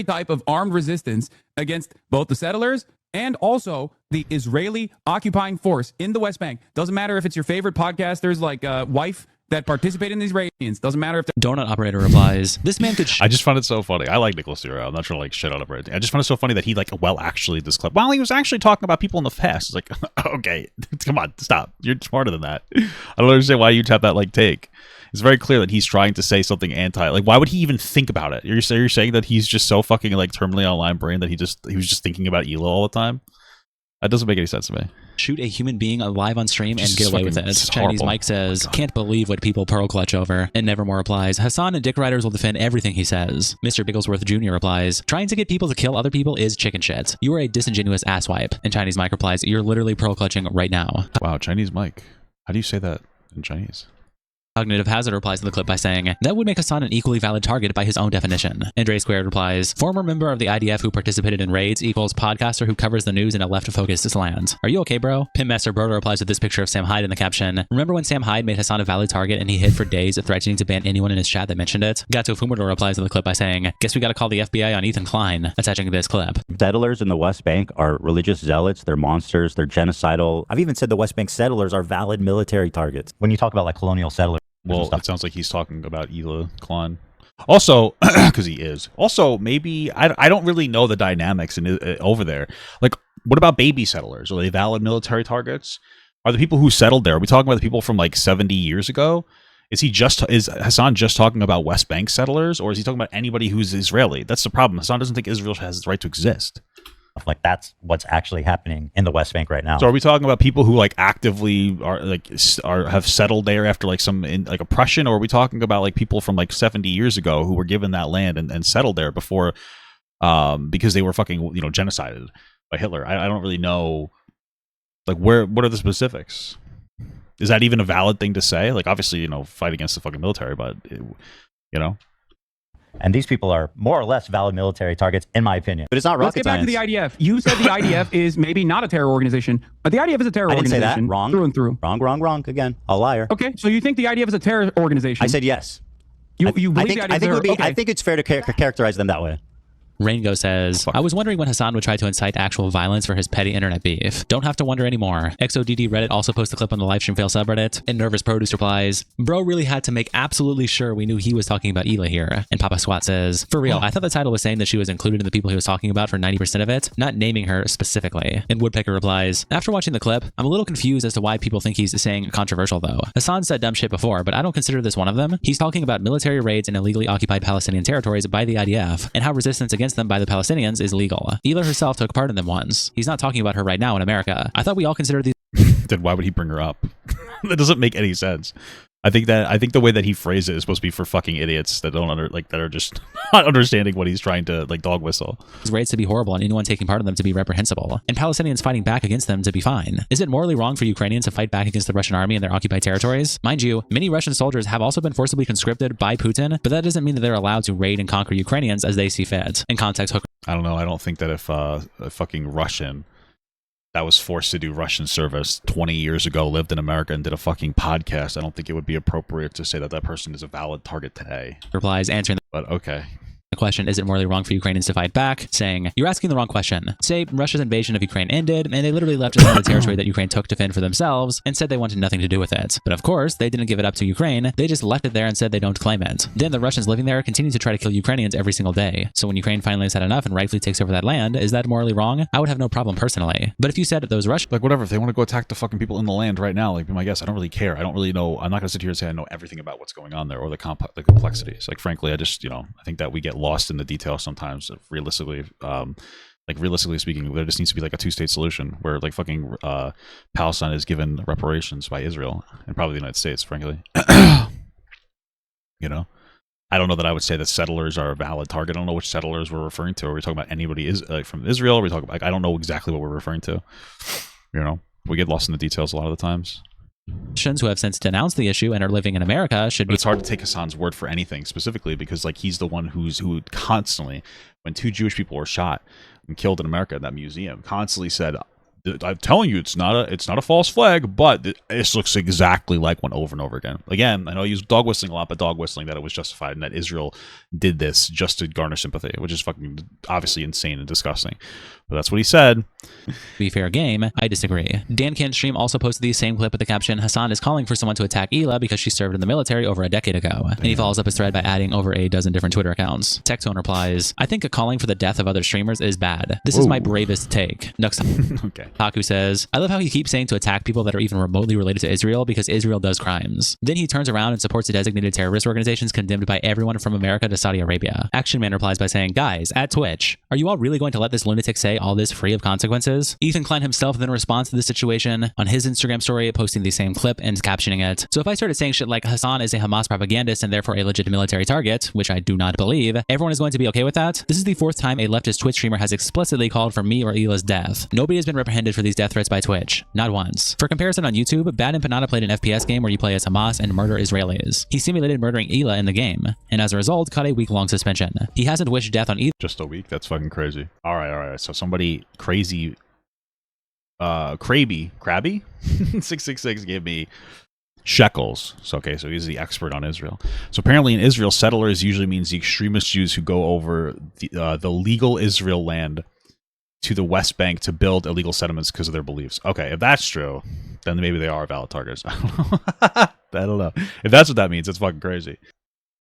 type of armed resistance against both the settlers and also the Israeli occupying force in the West Bank. Doesn't matter if it's your favorite podcasters like wife that participate in these raids. Doesn't matter if Donut operator replies, this man could I just found it so funny. I like Nicholas Zero. I'm not trying to like shit on him or anything. I just found it so funny that he actually this clip. Well, he was actually talking about people in the past. It's like, okay, come on, stop. You're smarter than that. I don't understand why you have that take. It's very clear that he's trying to say something why would he even think about it? You're saying that he's just so fucking terminally online brain that he was just thinking about Hila all the time? That doesn't make any sense to me. Shoot a human being live on stream and get away with it. Chinese Mike says, can't believe what people pearl clutch over. And Nevermore replies, Hasan and Dick Riders will defend everything he says. Mr. Bigglesworth Jr. replies, trying to get people to kill other people is chicken shit. You are a disingenuous asswipe. And Chinese Mike replies, you're literally pearl clutching right now. Wow, Chinese Mike. How do you say that in Chinese? Cognitive Hazard replies to the clip by saying, that would make Hasan an equally valid target by his own definition. Andre Squared replies, former member of the IDF who participated in raids equals podcaster who covers the news in a left-focused slant. Are you okay, bro? Pimmaster Broder replies with this picture of Sam Hyde in the caption, remember when Sam Hyde made Hasan a valid target and he hid for days threatening to ban anyone in his chat that mentioned it? Gato Fumador replies to the clip by saying, guess we gotta call the FBI on Ethan Klein, attaching this clip. Settlers in the West Bank are religious zealots, they're monsters, they're genocidal. I've even said the West Bank settlers are valid military targets. When you talk about colonial settlers, well, it sounds like he's talking about Hila Klein. Also, because he is. Also, maybe, I don't really know the dynamics over there. Like, what about baby settlers? Are they valid military targets? Are the people who settled there, are we talking about the people from 70 years ago? Is Hasan just talking about West Bank settlers? Or is he talking about anybody who's Israeli? That's the problem. Hasan doesn't think Israel has the right to exist. That's what's actually happening in the West Bank right now. So are we talking about people who actively have settled there after some oppression, or are we talking about people from 70 years ago who were given that land and settled there before because they were fucking genocided by Hitler? I don't really know what are the specifics. Is that even a valid thing to say? Obviously, fight against the fucking military, but And these people are more or less valid military targets, in my opinion. But it's not Let's rocket get back science. to the IDF. You said the IDF is maybe not a terror organization, but the IDF is a terror I didn't say organization. that. Wrong. Through and through. Wrong. Again, a liar. Okay, so you think the IDF is a terror organization? I said yes. You believe the IDF is terror? Okay. I think it's fair to characterize them that way. Raingo says, I was wondering when Hasan would try to incite actual violence for his petty internet beef. Don't have to wonder anymore. XODD Reddit also posts a clip on the livestream fail subreddit, and Nervous Produce replies, bro really had to make absolutely sure we knew he was talking about Hila here. And Papa Squat says, for real, I thought the title was saying that she was included in the people he was talking about for 90% of it, not naming her specifically. And Woodpecker replies, after watching the clip, I'm a little confused as to why people think he's saying controversial though. Hasan said dumb shit before, but I don't consider this one of them. He's talking about military raids in illegally occupied Palestinian territories by the IDF, and how resistance against them by the Palestinians is legal. Hila herself took part in them once. He's not talking about her right now in America. I thought we all considered these. Then why would he bring her up? That doesn't make any sense. I think the way that he phrased it is supposed to be for fucking idiots that don't that are just not understanding what he's trying to like dog whistle. Raids to be horrible and anyone taking part in them to be reprehensible, and Palestinians fighting back against them to be fine. Is it morally wrong for Ukrainians to fight back against the Russian army in their occupied territories? Mind you, many Russian soldiers have also been forcibly conscripted by Putin, but that doesn't mean that they're allowed to raid and conquer Ukrainians as they see fit. In context, I don't know. I don't think that if a fucking Russian that was forced to do Russian service 20 years ago, lived in America and did a fucking podcast, I don't think it would be appropriate to say that that person is a valid target today. Replies answering but okay. The question, is it morally wrong for Ukrainians to fight back? Saying, you're asking the wrong question. Say Russia's invasion of Ukraine ended, and they literally left some of the territory that Ukraine took to fend for themselves, and said they wanted nothing to do with it. But of course, they didn't give it up to Ukraine, they just left it there and said they don't claim it. Then the Russians living there continue to try to kill Ukrainians every single day. So when Ukraine finally has had enough and rightfully takes over that land, is that morally wrong? I would have no problem personally. But if you said those Russians... Like whatever, if they want to go attack the fucking people in the land right now, like be my guess, I don't really care. I don't really know. I'm not going to sit here and say I know everything about what's going on there or the complexities. Like frankly, I just, I think that we get lost in the details sometimes. Realistically, realistically speaking, there just needs to be like a two-state solution where like fucking Palestine is given reparations by Israel and probably the United States, frankly. I don't know that I would say that settlers are a valid target. I don't know which settlers we're referring to. Are we talking about anybody from Israel? Are we talking about, I don't know exactly what we're referring to. We get lost in the details a lot of the times. Who have since denounced the issue and are living in America should be... But it's hard to take Hasan's word for anything specifically because like he's the one who constantly, when 2 Jewish people were shot and killed in America at that museum, constantly said, I'm telling you, it's not a false flag, but this looks exactly like one over and over again. Again, I know I use dog whistling a lot, but dog whistling that it was justified and that Israel did this just to garner sympathy, which is fucking obviously insane and disgusting. But that's what he said. To be fair game, I disagree. Dan Kent's stream also posted the same clip with the caption, Hasan is calling for someone to attack Hila because she served in the military over a decade ago. And he follows up his thread by adding over a dozen different Twitter accounts. Textone replies, I think a calling for the death of other streamers is bad. This is my bravest take. Nux okay. Haku says, I love how he keeps saying to attack people that are even remotely related to Israel because Israel does crimes. Then he turns around and supports the designated terrorist organizations condemned by everyone from America to Saudi Arabia. Action Man replies by saying, guys, at Twitch, are you all really going to let this lunatic say all this free of consequences? Ethan Klein himself then responds to this situation on his Instagram story, posting the same clip and captioning it. So if I started saying shit like Hasan is a Hamas propagandist and therefore a legit military target, which I do not believe, everyone is going to be okay with that? This is the 4th time a leftist Twitch streamer has explicitly called for me or Hila's death. Nobody has been reprehended for these death threats by Twitch. Not once. For comparison on YouTube, Bad and Panada played an FPS game where you play as Hamas and murder Israelis. He simulated murdering Hila in the game, and as a result, caught a week-long suspension. He hasn't wished death on either. Just a week? That's fucking crazy. All right. So somebody crazy, Krabby 666 gave me shekels. So he's the expert on Israel. So apparently in Israel, settlers usually means the extremist Jews who go over the legal Israel land to the West Bank to build illegal settlements because of their beliefs. Okay, if that's true, then maybe they are valid targets. I don't know. If that's what that means, it's fucking crazy.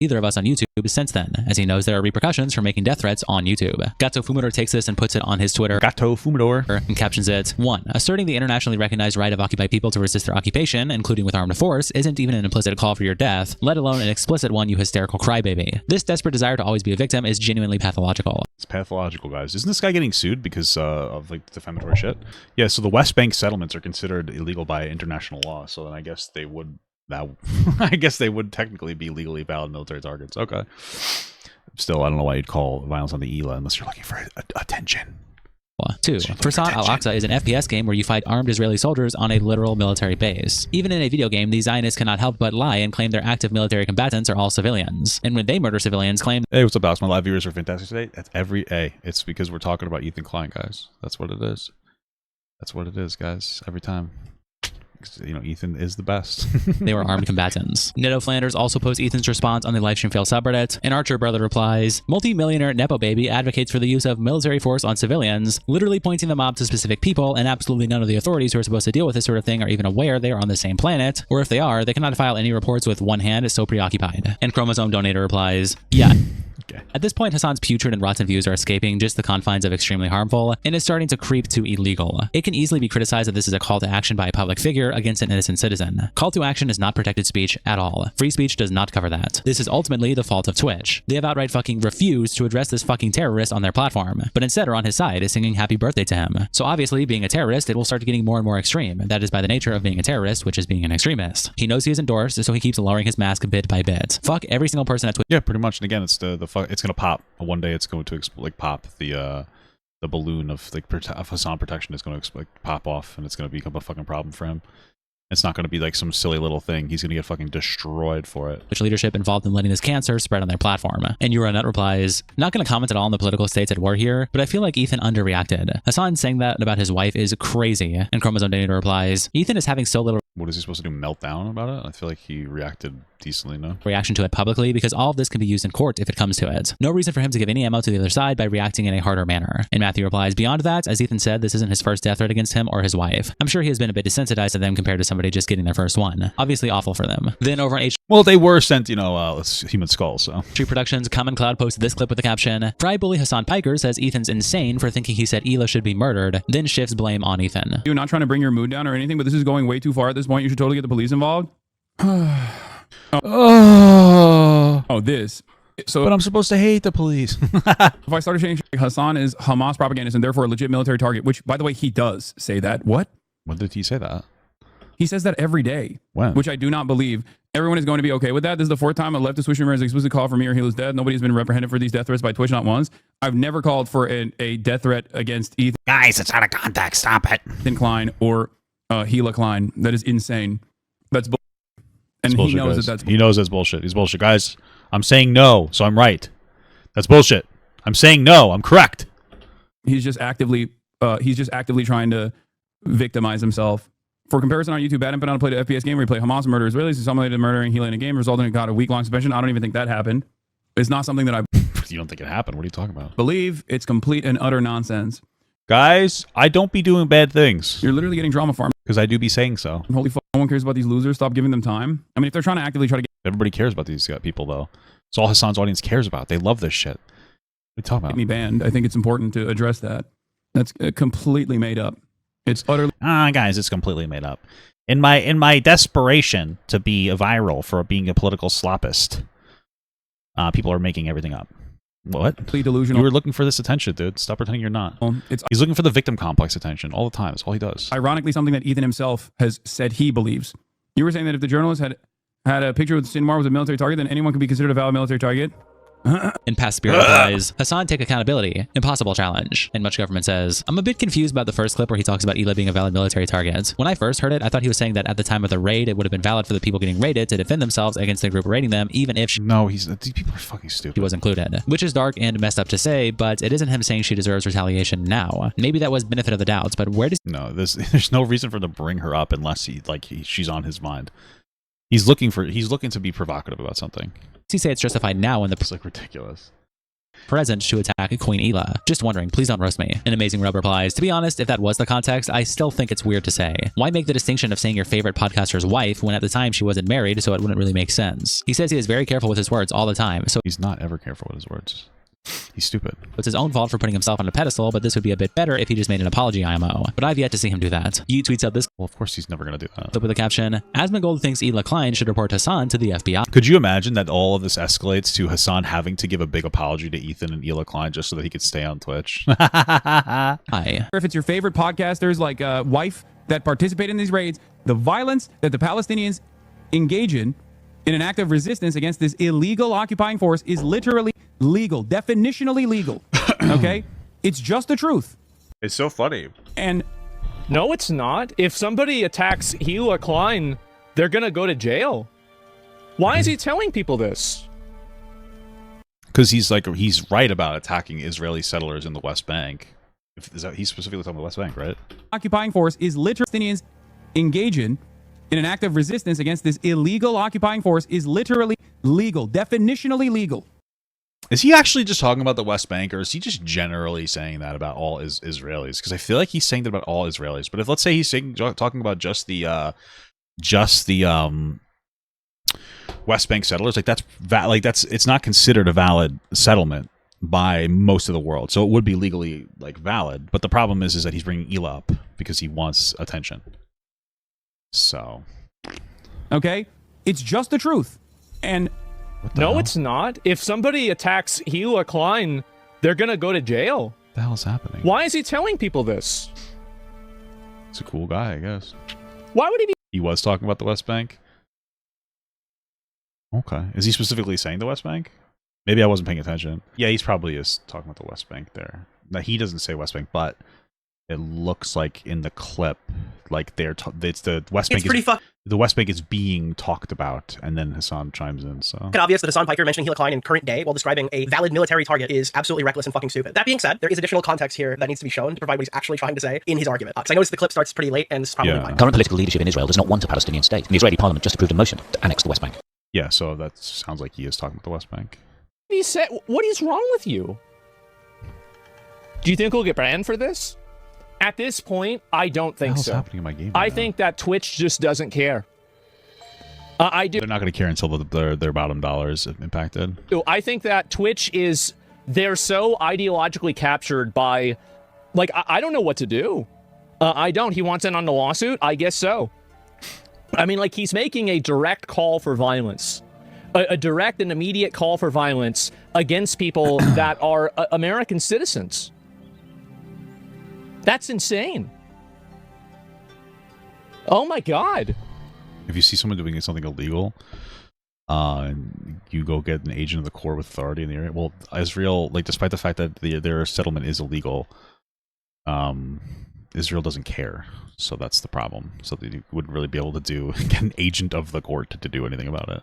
Either of us on YouTube since then, as he knows there are repercussions for making death threats on YouTube. Gato Fumador takes this and puts it on his Twitter. Gato Fumador. And captions it, 1. Asserting the internationally recognized right of occupied people to resist their occupation, including with armed force, isn't even an implicit call for your death, let alone an explicit one, you hysterical crybaby. This desperate desire to always be a victim is genuinely pathological. It's pathological, guys. Isn't this guy getting sued because of like defamatory shit? Yeah, so the West Bank settlements are considered illegal by international law, so then I guess they would technically be legally valid military targets. Okay. Still, I don't know why you'd call violence on the Hila unless you're looking for attention. 2. Fursan Al-Aqsa is an FPS game where you fight armed Israeli soldiers on a literal military base. Even in a video game, the Zionists cannot help but lie and claim their active military combatants are all civilians. And when they murder civilians, claim... Hey, what's up, Alex? My live viewers are fantastic today. That's every A. It's because we're talking about Ethan Klein, guys. That's what it is. That's what it is, guys. Every time. You know, Ethan is the best. They were armed combatants. Nitto Flanders also posts Ethan's response on the Livestream Fail subreddit. An Archer brother replies, multi-millionaire Nepo baby advocates for the use of military force on civilians, literally pointing the mob to specific people, and absolutely none of the authorities who are supposed to deal with this sort of thing are even aware they are on the same planet, or if they are, they cannot file any reports with one hand, is so preoccupied. And Chromosome Donator replies, yeah. Okay. At this point, Hasan's putrid and rotten views are escaping just the confines of extremely harmful and is starting to creep to illegal. It can easily be criticized that this is a call to action by a public figure against an innocent citizen. Call to action is not protected speech at all. Free speech does not cover that. This is ultimately the fault of Twitch. They have outright fucking refused to address this fucking terrorist on their platform, but instead are on his side is singing happy birthday to him. So obviously, being a terrorist, it will start getting more and more extreme. That is by the nature of being a terrorist, which is being an extremist. He knows he is endorsed, so he keeps lowering his mask bit by bit. Fuck every single person at Twitch. Yeah, pretty much. And again, it's it's gonna pop. One day it's going to pop the balloon of Hasan protection is going to pop off, and it's going to become a fucking problem for him. It's not going to be like some silly little thing. He's going to get fucking destroyed for it. Which leadership involved in letting this cancer spread on their platform. And Euronut replies, not going to comment at all on the political states at war here, but I feel like Ethan underreacted. Hasan saying that about his wife is crazy. And Chromosome Donator replies, Ethan is having so little... What is he supposed to do? Melt down about it? I feel like he reacted decently, no? Reaction to it publicly, because all of this can be used in court if it comes to it. No reason for him to give any ammo to the other side by reacting in a harder manner. And Matthew replies, beyond that, as Ethan said, this isn't his first death threat against him or his wife. I'm sure he has been a bit desensitized to them compared to somebody just getting their first one. Obviously awful for them. Then over on H... Well, they were sent, you know, human skulls, so... Tree Productions, Common Cloud posted this clip with the caption, Fry Bully Hasan Piker says Ethan's insane for thinking he said Hila should be murdered, then shifts blame on Ethan. You're not trying to bring your mood down or anything, but this is going way too far at this point. You should totally get the police involved. This. So, but I'm supposed to hate the police. If I started saying Hasan is Hamas propagandist and therefore a legit military target, which, by the way, he does say that. What? When did he say that? He says that every day. When? Which I do not believe. Everyone is going to be okay with that. This is the fourth time a leftist Twitch streamer has explicitly called for me or Hila's death. Nobody's been reprehended for these death threats by Twitch, not once. I've never called for a death threat against Ethan. Guys, it's out of context. Stop it. Ethan Klein or Hila Klein. That is insane. That's bullshit. And bullshit, he knows guys. that that's bullshit. He knows that's bullshit. He's bullshit. Guys, I'm saying no, so I'm right. That's bullshit. I'm saying no, I'm correct. He's just actively trying to victimize himself. For comparison on YouTube, Adam put on a play to FPS game where he played Hamas murder Israelis and simulated murdering Hila in a game, resulting in a week-long suspension. I don't even think that happened. It's not something that I You don't think it happened? What are you talking about? believe. It's complete and utter nonsense. Guys, I don't be doing bad things. You're literally getting drama farmed. Because I do be saying so. Holy fuck, no one cares about these losers. Stop giving them time. I mean, if they're trying to actively try to get Everybody cares about these people, though. It's all Hasan's audience cares about. They love this shit. What are you talking about? me banned, I think it's important to address that. That's completely made up. It's utterly... Guys, it's completely made up. In my desperation to be viral for being a political sloppist, people are making everything up. What? Delusional. You were looking for this attention, dude. Stop pretending you're not. He's looking for the victim complex attention all the time. That's all he does. Ironically, something that Ethan himself has said he believes. You were saying that if the journalist had a picture with Sinwar was a military target, then anyone could be considered a valid military target. In past spirit replies, Hasan take accountability, impossible challenge. And Much Government says, I'm a bit confused about the first clip where he talks about Hila being a valid military target. When I first heard it, I thought he was saying that at the time of the raid, it would have been valid for the people getting raided to defend themselves against the group raiding them, even if No, these people are fucking stupid. She was included. Which is dark and messed up to say, but it isn't him saying she deserves retaliation now. Maybe that was benefit of the doubt, but where does... No, there's no reason for him to bring her up unless she's on his mind. He's looking to be provocative about something. He say it's justified now when the... It's like ridiculous. Present to attack Queen Hila. Just wondering, please don't roast me. An Amazing Rub replies, to be honest, if that was the context, I still think it's weird to say. Why make the distinction of saying your favorite podcaster's wife when at the time she wasn't married, so it wouldn't really make sense? He says he is very careful with his words all the time, so he's not ever careful with his words. He's stupid. It's his own fault for putting himself on a pedestal, but this would be a bit better if he just made an apology IMO. But I've yet to see him do that. He tweets out this. Well, of course he's never going to do that. Clip with the caption, Asmongold thinks Hila Klein should report Hasan to the FBI. Could you imagine that all of this escalates to Hasan having to give a big apology to Ethan and Hila Klein just so that he could stay on Twitch? Hi. If it's your favorite podcasters like wife that participate in these raids, the violence that the Palestinians engage in an act of resistance against this illegal occupying force is literally legal, definitionally legal. Okay? It's just the truth. It's so funny. And no, it's not. If somebody attacks Hila Klein, they're gonna go to jail. Why is he telling people this? Because he's right about attacking Israeli settlers in the West Bank. He's specifically talking about the West Bank, right? Occupying force is literally Palestinians engaging in an act of resistance against this illegal occupying force is literally legal, definitionally legal. Is he actually just talking about the West Bank, or is he just generally saying that about all Israelis? Because I feel like he's saying that about all Israelis. But if let's say he's talking about just the West Bank settlers, it's not considered a valid settlement by most of the world, so it would be legally valid. But the problem is that he's bringing Hila up because he wants attention. So, okay, it's just the truth. And no, it's not. If somebody attacks Hila Klein, they're gonna go to jail. What the hell is happening? Why is he telling people this? He's a cool guy, I guess. Why would he be? He was talking about the West Bank. Okay, is he specifically saying the West Bank? Maybe I wasn't paying attention. Yeah, he's probably is talking about the West Bank there. Now he doesn't say West Bank, but it looks like in the clip, it's the West Bank. The West Bank is being talked about, and then Hasan chimes in. So it's obvious that Hasan Piker mentioning Hila Klein in current day while describing a valid military target is absolutely reckless and fucking stupid. That being said, there is additional context here that needs to be shown to provide what he's actually trying to say in his argument. Because I noticed the clip starts pretty late, and it's probably fine. Current political leadership in Israel does not want a Palestinian state, and the Israeli parliament just approved a motion to annex the West Bank. Yeah, so that sounds like he is talking about the West Bank. He said, "What is wrong with you? Do you think we'll get banned for this?" At this point, I don't think so. Happening in my game I think that Twitch just doesn't care. I do. They're not going to care until their bottom dollar is impacted. I think that Twitch they're so ideologically captured by, I don't know what to do. I don't. He wants in on the lawsuit? I guess so. I mean, he's making a direct call for violence. A direct and immediate call for violence against people that are American citizens. That's insane. Oh my God. If you see someone doing something illegal, and you go get an agent of the court with authority in the area, well, Israel, despite the fact that their settlement is illegal, Israel doesn't care. So that's the problem. So they wouldn't really be able to get an agent of the court to do anything about it.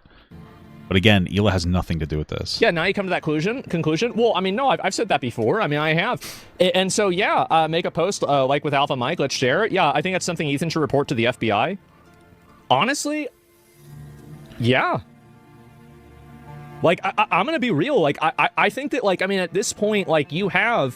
But again, Hila has nothing to do with this. Yeah, now you come to that conclusion. Well, I mean, no, I've said that before. I mean, I have. And so, yeah, make a post like with Alpha Mike. Let's share it. Yeah, I think that's something Ethan should report to the FBI. Honestly, yeah. I'm going to be real. I think that, I mean, at this point, you have,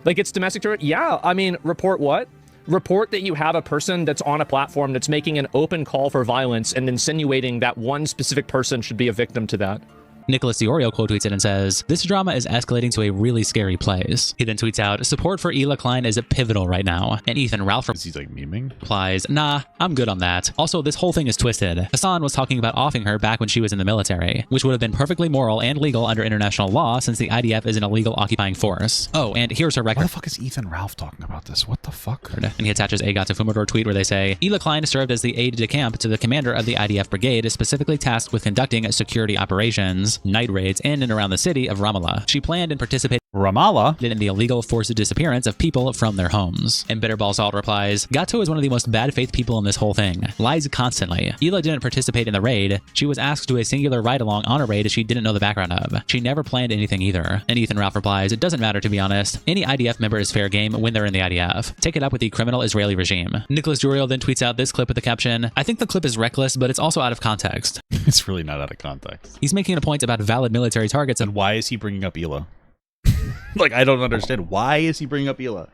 it's domestic terrorism. Yeah, I mean, report what? Report that you have a person that's on a platform that's making an open call for violence and insinuating that one specific person should be a victim to that. Nicholas Diorio quote tweets it and says, "This drama is escalating to a really scary place." He then tweets out, "Support for Hila Klein is pivotal right now." And Ethan Ralph memeing? Replies, "Nah, I'm good on that. Also, this whole thing is twisted. Hasan was talking about offing her back when she was in the military, which would have been perfectly moral and legal under international law since the IDF is an illegal occupying force. Oh, and here's her record." Why the fuck is Ethan Ralph talking about this? What the fuck? And he attaches a Gata Fumador tweet where they say, "Hila Klein served as the aide-de-camp to the commander of the IDF brigade, specifically tasked with conducting security operations, night raids, in and around the city of Ramallah. She planned and participated in the illegal forced disappearance of people from their homes." And Bitterball Salt replies, "Gato is one of the most bad faith people in this whole thing. Lies constantly. Hila didn't participate in the raid. She was asked to do a singular ride-along on a raid she didn't know the background of. She never planned anything either." And Ethan Ralph replies, "It doesn't matter, to be honest. Any IDF member is fair game when they're in the IDF. Take it up with the criminal Israeli regime." Nicholas Duriel then tweets out this clip with the caption, "I think the clip is reckless, but it's also out of context." It's really not out of context. He's making a point about valid military targets. And why is he bringing up Hila? I don't understand. Why is he bringing up Hila?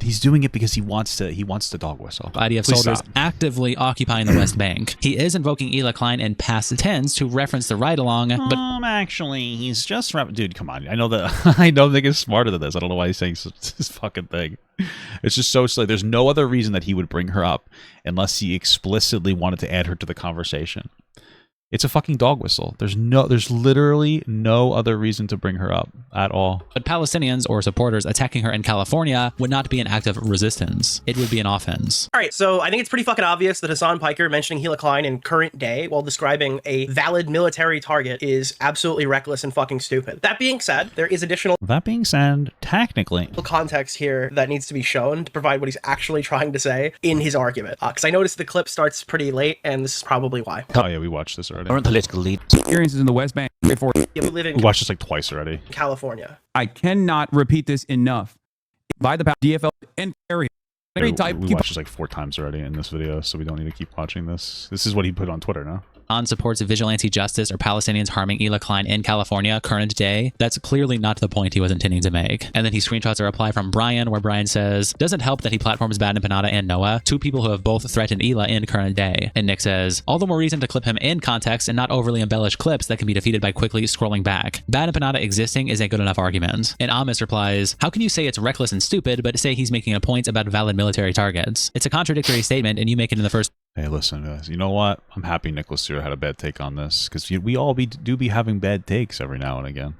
He's doing it because he wants to dog whistle. IDF Please soldiers stop. actively occupying the West Bank. He is invoking Hila Klein in past tense to reference the ride-along, but actually, he's just dude. Come on, I know that I know Nick is smarter than this. I don't know why he's saying this fucking thing. It's just so silly. There's no other reason that he would bring her up unless he explicitly wanted to add her to the conversation. It's a fucking dog whistle. There's literally no other reason to bring her up at all. But Palestinians or supporters attacking her in California would not be an act of resistance. It would be an offense. All right, so I think it's pretty fucking obvious that Hasan Piker mentioning Hila Klein in current day while describing a valid military target is absolutely reckless and fucking stupid. That being said, there is additional technically context here that needs to be shown to provide what he's actually trying to say in his argument. Because I noticed the clip starts pretty late, and this is probably why. Oh yeah, we watched this already. Current political lead. Experiences in the West Bank before. Yeah, we live in We watched this like twice already. California. I cannot repeat this enough. By the DFL and area. We watched this like 4 times already in this video, so we don't need to keep watching this. This is what he put on Twitter now. On supports of vigilante justice or Palestinians harming Hila Klein in California, current day, that's clearly not the point he was intending to make. And then he screenshots a reply from Brian where Brian says, doesn't help that he platforms Bad and Panada and Noah, 2 people who have both threatened Hila in current day. And Nick says, all the more reason to clip him in context and not overly embellish clips that can be defeated by quickly scrolling back. Bad and Panada existing is a good enough argument. And Amos replies, how can you say it's reckless and stupid, but say he's making a point about valid military targets? It's a contradictory statement and you make it in the first. Hey, listen, guys. You know what? I'm happy Nicholas Sear had a bad take on this because we all do be having bad takes every now and again.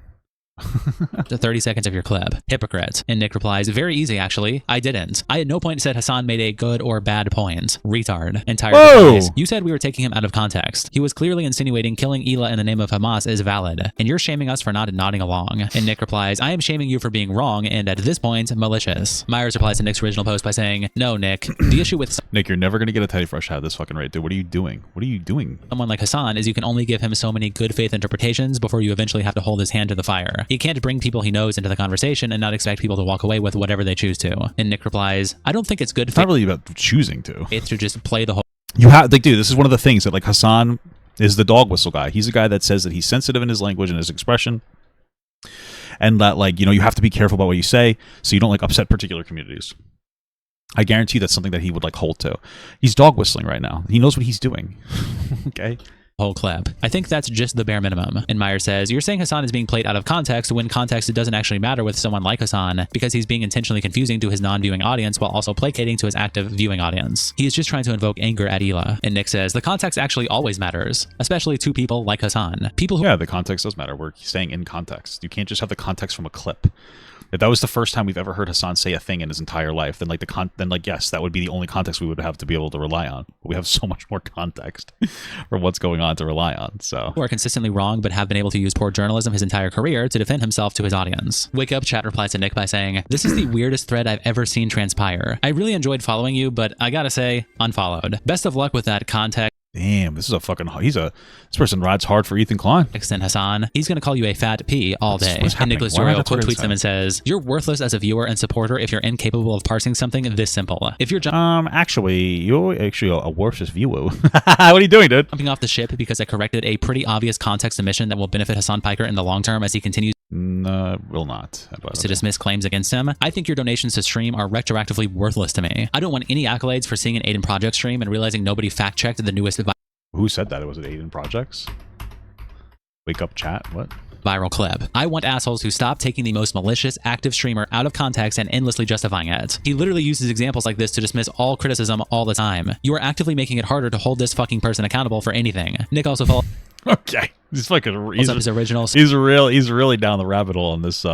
The 30 seconds of your clip. Hypocrite. And Nick replies, very easy actually. I didn't. I at no point said Hasan made a good or bad point. Retard. Entire device. You said we were taking him out of context. He was clearly insinuating killing Hila in the name of Hamas is valid. And you're shaming us for not nodding along. And Nick replies, I am shaming you for being wrong and at this point, malicious. Myers replies to Nick's original post by saying, no, Nick. The issue with Nick, you're never going to get a Teddy Fresh at this fucking rate, dude. What are you doing? What are you doing? Someone like Hasan is you can only give him so many good faith interpretations before you eventually have to hold his hand to the fire. He can't bring people he knows into the conversation and not expect people to walk away with whatever they choose to. And Nick replies, I don't think it's good. It's not really about choosing to. It's to just play the whole. You have, like, dude, this is one of the things that, like, Hasan is the dog whistle guy. He's a guy that says that he's sensitive in his language and his expression. And that, like, you know, you have to be careful about what you say so you don't, like, upset particular communities. I guarantee that's something that he would, like, hold to. He's dog whistling right now. He knows what he's doing. Okay? Whole clip. I think that's just the bare minimum. And Meyer says, you're saying Hasan is being played out of context when context it doesn't actually matter with someone like Hasan because he's being intentionally confusing to his non-viewing audience while also placating to his active viewing audience. He is just trying to invoke anger at Hila. And Nick says, the context actually always matters, especially to people like Hasan. People who— yeah, the context does matter. We're staying in context. You can't just have the context from a clip. If that was the first time we've ever heard Hasan say a thing in his entire life, then yes, that would be the only context we would have to be able to rely on. But we have so much more context for what's going on to rely on. So who are consistently wrong but have been able to use poor journalism his entire career to defend himself to his audience. Wake Up Chat replies to Nick by saying, this is the weirdest thread I've ever seen transpire. I really enjoyed following you, but I gotta say, unfollowed. Best of luck with that context. Damn, this is a fucking, this person rides hard for Ethan Klein. And Hasan, he's going to call you a fat P all day. And Nicholas Durio quote tweets him and says, you're worthless as a viewer and supporter if you're incapable of parsing something this simple. If you're actually, you're actually a worthless viewer. What are you doing, dude? Jumping off the ship because I corrected a pretty obvious context omission that will benefit Hasan Piker in the long term as he continues will not to dismiss claims against him. I think your donations to stream are retroactively worthless to me. I don't want any accolades for seeing an Aiden Project stream and realizing nobody fact checked the newest. Who said that? It was Aiden Projects? Wake Up Chat? What? Viral clip. I want assholes who stop taking the most malicious active streamer out of context and endlessly justifying it. He literally uses examples like this to dismiss all criticism all the time. You are actively making it harder to hold this fucking person accountable for anything. Nick also follows. Okay, he's fucking. His original. He's really down the rabbit hole on this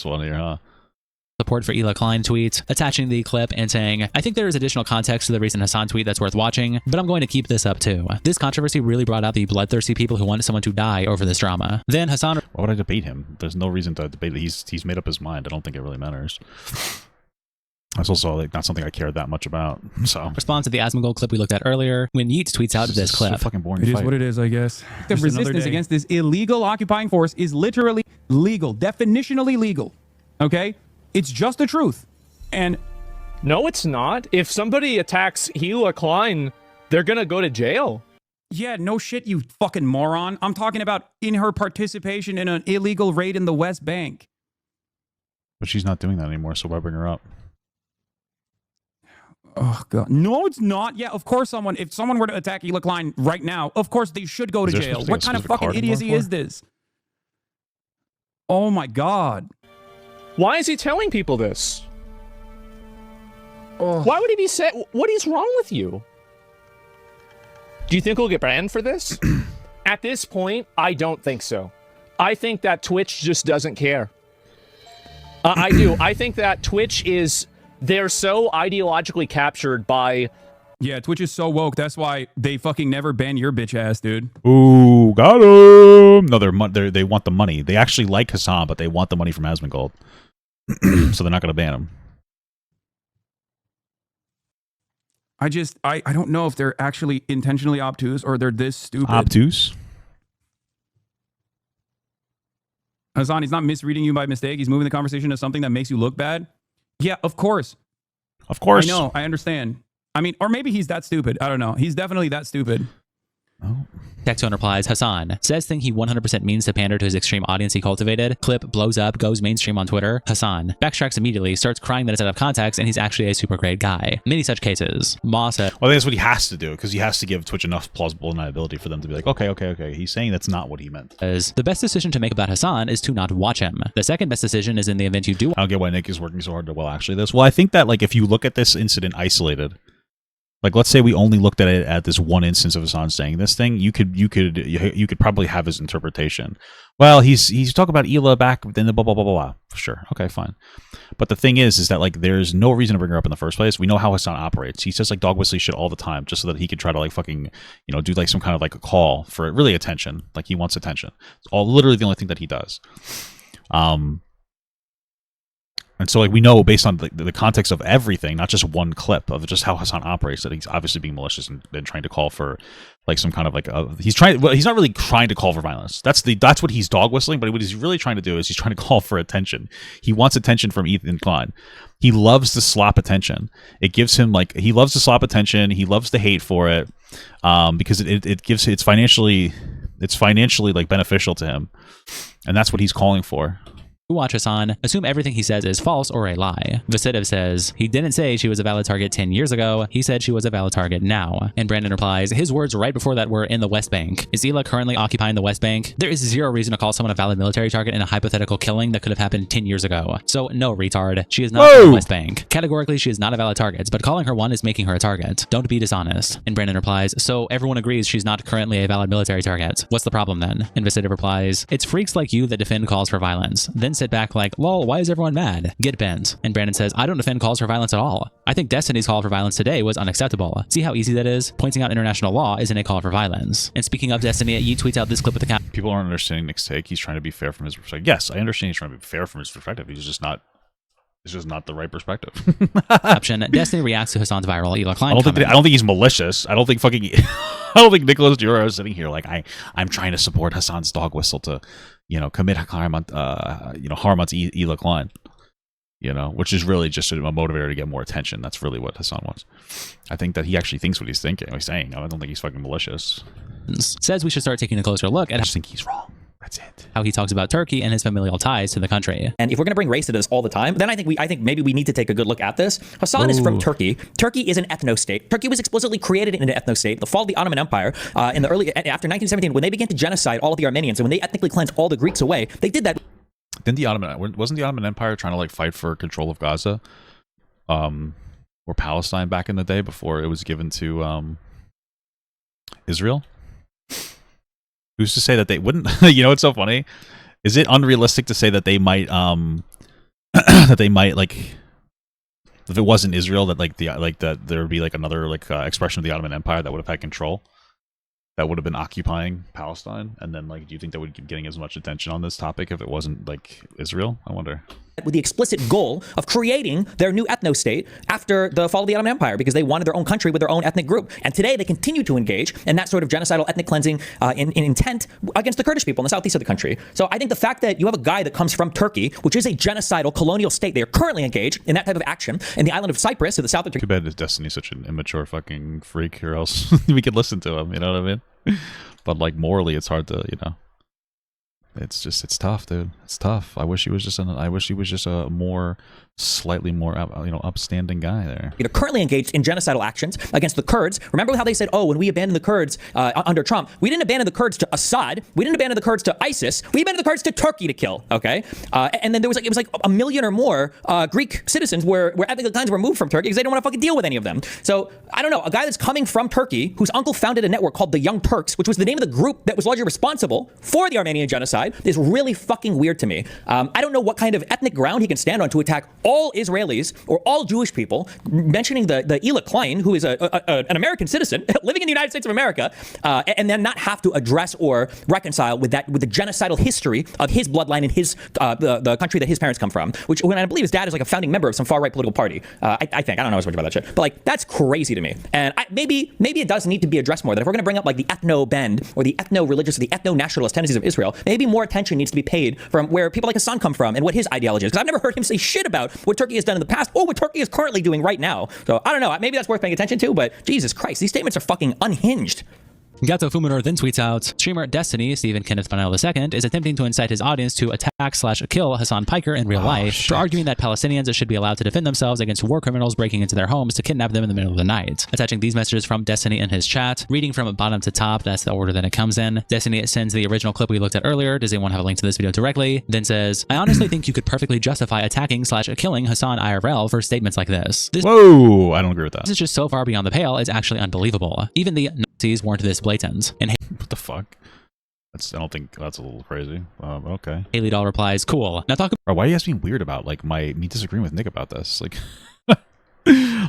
one here, huh? Support for Hila Klein tweet, attaching the clip and saying, I think there is additional context to the recent Hasan tweet that's worth watching, but I'm going to keep this up too. This controversy really brought out the bloodthirsty people who wanted someone to die over this drama. Then Hasan— why would I debate him? There's no reason to debate that. He's made up his mind. I don't think it really matters. That's also like not something I cared that much about. So responds to the Asmongold clip we looked at earlier when Yeats tweets out this clip. So fucking boring. It is what it is, I guess. The resistance against this illegal occupying force is literally legal, definitionally legal. Okay? It's just the truth. And no, it's not. If somebody attacks Hila Klein, they're gonna go to jail. Yeah, no shit, you fucking moron. I'm talking about in her participation in an illegal raid in the West Bank. But she's not doing that anymore, so why bring her up? Oh, God. No, it's not. Yeah, of course if someone were to attack Hila Klein right now, of course they should go to jail. What kind of fucking idiocy is this? Oh, my God. Why is he telling people this? Why would he be what is wrong with you? Do you think he'll get banned for this? At this point, I don't think so. I think that Twitch just doesn't care. I do. I think that Twitch is, they're so ideologically captured by... Yeah, Twitch is so woke. That's why they fucking never ban your bitch ass, dude. Ooh, got him. No, they want the money. They actually like Hasan, but they want the money from Asmongold. So they're not going to ban him. I don't know if they're actually intentionally obtuse or they're this stupid. Obtuse? Hasan, he's not misreading you by mistake. He's moving the conversation to something that makes you look bad. Yeah, of course. Of course. I know. I understand. I mean, or maybe he's that stupid. I don't know. He's definitely that stupid. Oh. Textone replies, Hasan says thing he 100% means to pander to his extreme audience he cultivated. Clip blows up, goes mainstream on Twitter. Hasan backtracks immediately, starts crying that it's out of context, and he's actually a super great guy. Many such cases. Ma said, well, that's what he has to do, because he has to give Twitch enough plausible deniability for them to be like, okay. He's saying that's not what he meant. The best decision to make about Hasan is to not watch him. The second best decision is in the event you do. I don't get why Nick is working so hard to actually this. Well, I think that like if you look at this incident isolated, like, let's say we only looked at it at this one instance of Hasan saying this thing, you could probably have his interpretation. Well, he's talking about Hila back then the blah blah blah blah blah. Sure, okay, fine. But the thing is that like there's no reason to bring her up in the first place. We know how Hasan operates. He says like dog whistly shit all the time, just so that he could try to like fucking do like some kind of like a call for really attention. Like he wants attention. It's literally the only thing that he does. And so, like, we know based on the context of everything, not just one clip of just how Hasan operates, that he's obviously being malicious and trying to call for, like, some kind of like he's not really trying to call for violence. That's what he's dog whistling. But what he's really trying to do is he's trying to call for attention. He wants attention from Ethan Klein. He loves to slap attention. It gives him he loves to slap attention. He loves to hate for it, because it's financially like beneficial to him, and that's what he's calling for. Watch Hasan, assume everything he says is false or a lie. Vasitiv says, he didn't say she was a valid target 10 years ago, he said she was a valid target now. And Brandon replies, his words right before that were in the West Bank. Is Hila currently occupying the West Bank? There is zero reason to call someone a valid military target in a hypothetical killing that could have happened 10 years ago. So no, retard. She is not in the West Bank. Categorically, she is not a valid target, but calling her one is making her a target. Don't be dishonest. And Brandon replies, so everyone agrees she's not currently a valid military target. What's the problem then? And Vasitiv replies, it's freaks like you that defend calls for violence. Then sit back like, lol, why is everyone mad? Get bent. And Brandon says, I don't defend calls for violence at all. I think Destiny's call for violence today was unacceptable. See how easy that is? Pointing out international law isn't a call for violence. And speaking of Destiny, Ye tweets out this clip with the cap. People aren't understanding Nick's take. He's trying to be fair from his perspective. Yes, I understand he's trying to be fair from his perspective. It's just not the right perspective. Option. Destiny reacts to Hasan's viral Hila Klein I don't think he's malicious. I don't think Nicholas Duro is sitting here like I'm trying to support Hasan's dog whistle to commit harm on Hila Klein, which is really just a motivator to get more attention. That's really what Hasan wants. I think that he actually thinks what he's saying. I don't think he's fucking malicious. Says we should start taking a closer look at. I just think he's wrong. That's it. How he talks about Turkey and his familial ties to the country. And if we're going to bring race to this all the time, then I think maybe we need to take a good look at this. Hasan is from Turkey. Turkey is an ethno-state. Turkey was explicitly created in an ethno-state. The fall of the Ottoman Empire after 1917, when they began to genocide all of the Armenians and when they ethnically cleansed all the Greeks away, they did that. Wasn't the Ottoman Empire trying to fight for control of Gaza, or Palestine back in the day before it was given to Israel? Who's to say that they wouldn't? It's so funny. Is it unrealistic to say that they might if it wasn't Israel that there would be another expression of the Ottoman Empire that would have had control, that would have been occupying Palestine? And then do you think that would be getting as much attention on this topic if it wasn't Israel? I wonder. With the explicit goal of creating their new ethno-state after the fall of the Ottoman Empire, because they wanted their own country with their own ethnic group. And today they continue to engage in that sort of genocidal ethnic cleansing in intent against the Kurdish people in the southeast of the country. So I think the fact that you have a guy that comes from Turkey, which is a genocidal colonial state, they are currently engaged in that type of action in the island of Cyprus to the south of Turkey. Too bad Destiny's such an immature fucking freak, or else we could listen to him, you know what I mean? But morally it's hard to, it's tough, dude. It's tough. I wish he was just a more slightly more, upstanding guy there. Currently engaged in genocidal actions against the Kurds. Remember how they said, oh, when we abandoned the Kurds under Trump, we didn't abandon the Kurds to Assad. We didn't abandon the Kurds to ISIS. We abandoned the Kurds to Turkey to kill. Okay, and then it was like a million or more Greek citizens where ethnic lines were moved from Turkey because they don't want to fucking deal with any of them. So I don't know, a guy that's coming from Turkey whose uncle founded a network called the Young Turks, which was the name of the group that was largely responsible for the Armenian genocide, is really fucking weird to me. I don't know what kind of ethnic ground he can stand on to attack all Israelis or all Jewish people, mentioning the Hila Klein, who is an American citizen living in the United States of America, and then not have to address or reconcile with the genocidal history of his bloodline and his the country that his parents come from, which when I believe his dad is like a founding member of some far right political party. I think I don't know as much about that shit, but like that's crazy to me. And maybe it does need to be addressed more. That if we're going to bring up like the ethno bend or the ethno religious or the ethno nationalist tendencies of Israel, maybe more attention needs to be paid from where people like Hasan come from and what his ideology is. Because I've never heard him say shit about what Turkey has done in the past or what Turkey is currently doing right now. So I don't know. Maybe that's worth paying attention to, but Jesus Christ, these statements are fucking unhinged. Gato Fuminor then tweets out, streamer Destiny, Stephen Kenneth Fanel II, is attempting to incite his audience to attack/kill Hasan Piker in real life for arguing that Palestinians should be allowed to defend themselves against war criminals breaking into their homes to kidnap them in the middle of the night. Attaching these messages from Destiny in his chat, reading from bottom to top, that's the order that it comes in. Destiny sends the original clip we looked at earlier. Does anyone have a link to this video directly? Then says, I honestly think you could perfectly justify attacking/killing Hasan IRL for statements like this. Whoa, I don't agree with that. This is just so far beyond the pale, it's actually unbelievable. Even the Nazis weren't this blatant. And what the fuck? I don't think that's a little crazy. Okay. Haley Doll replies, cool. Now talk about why are you guys being weird about like me disagreeing with Nick about this? Like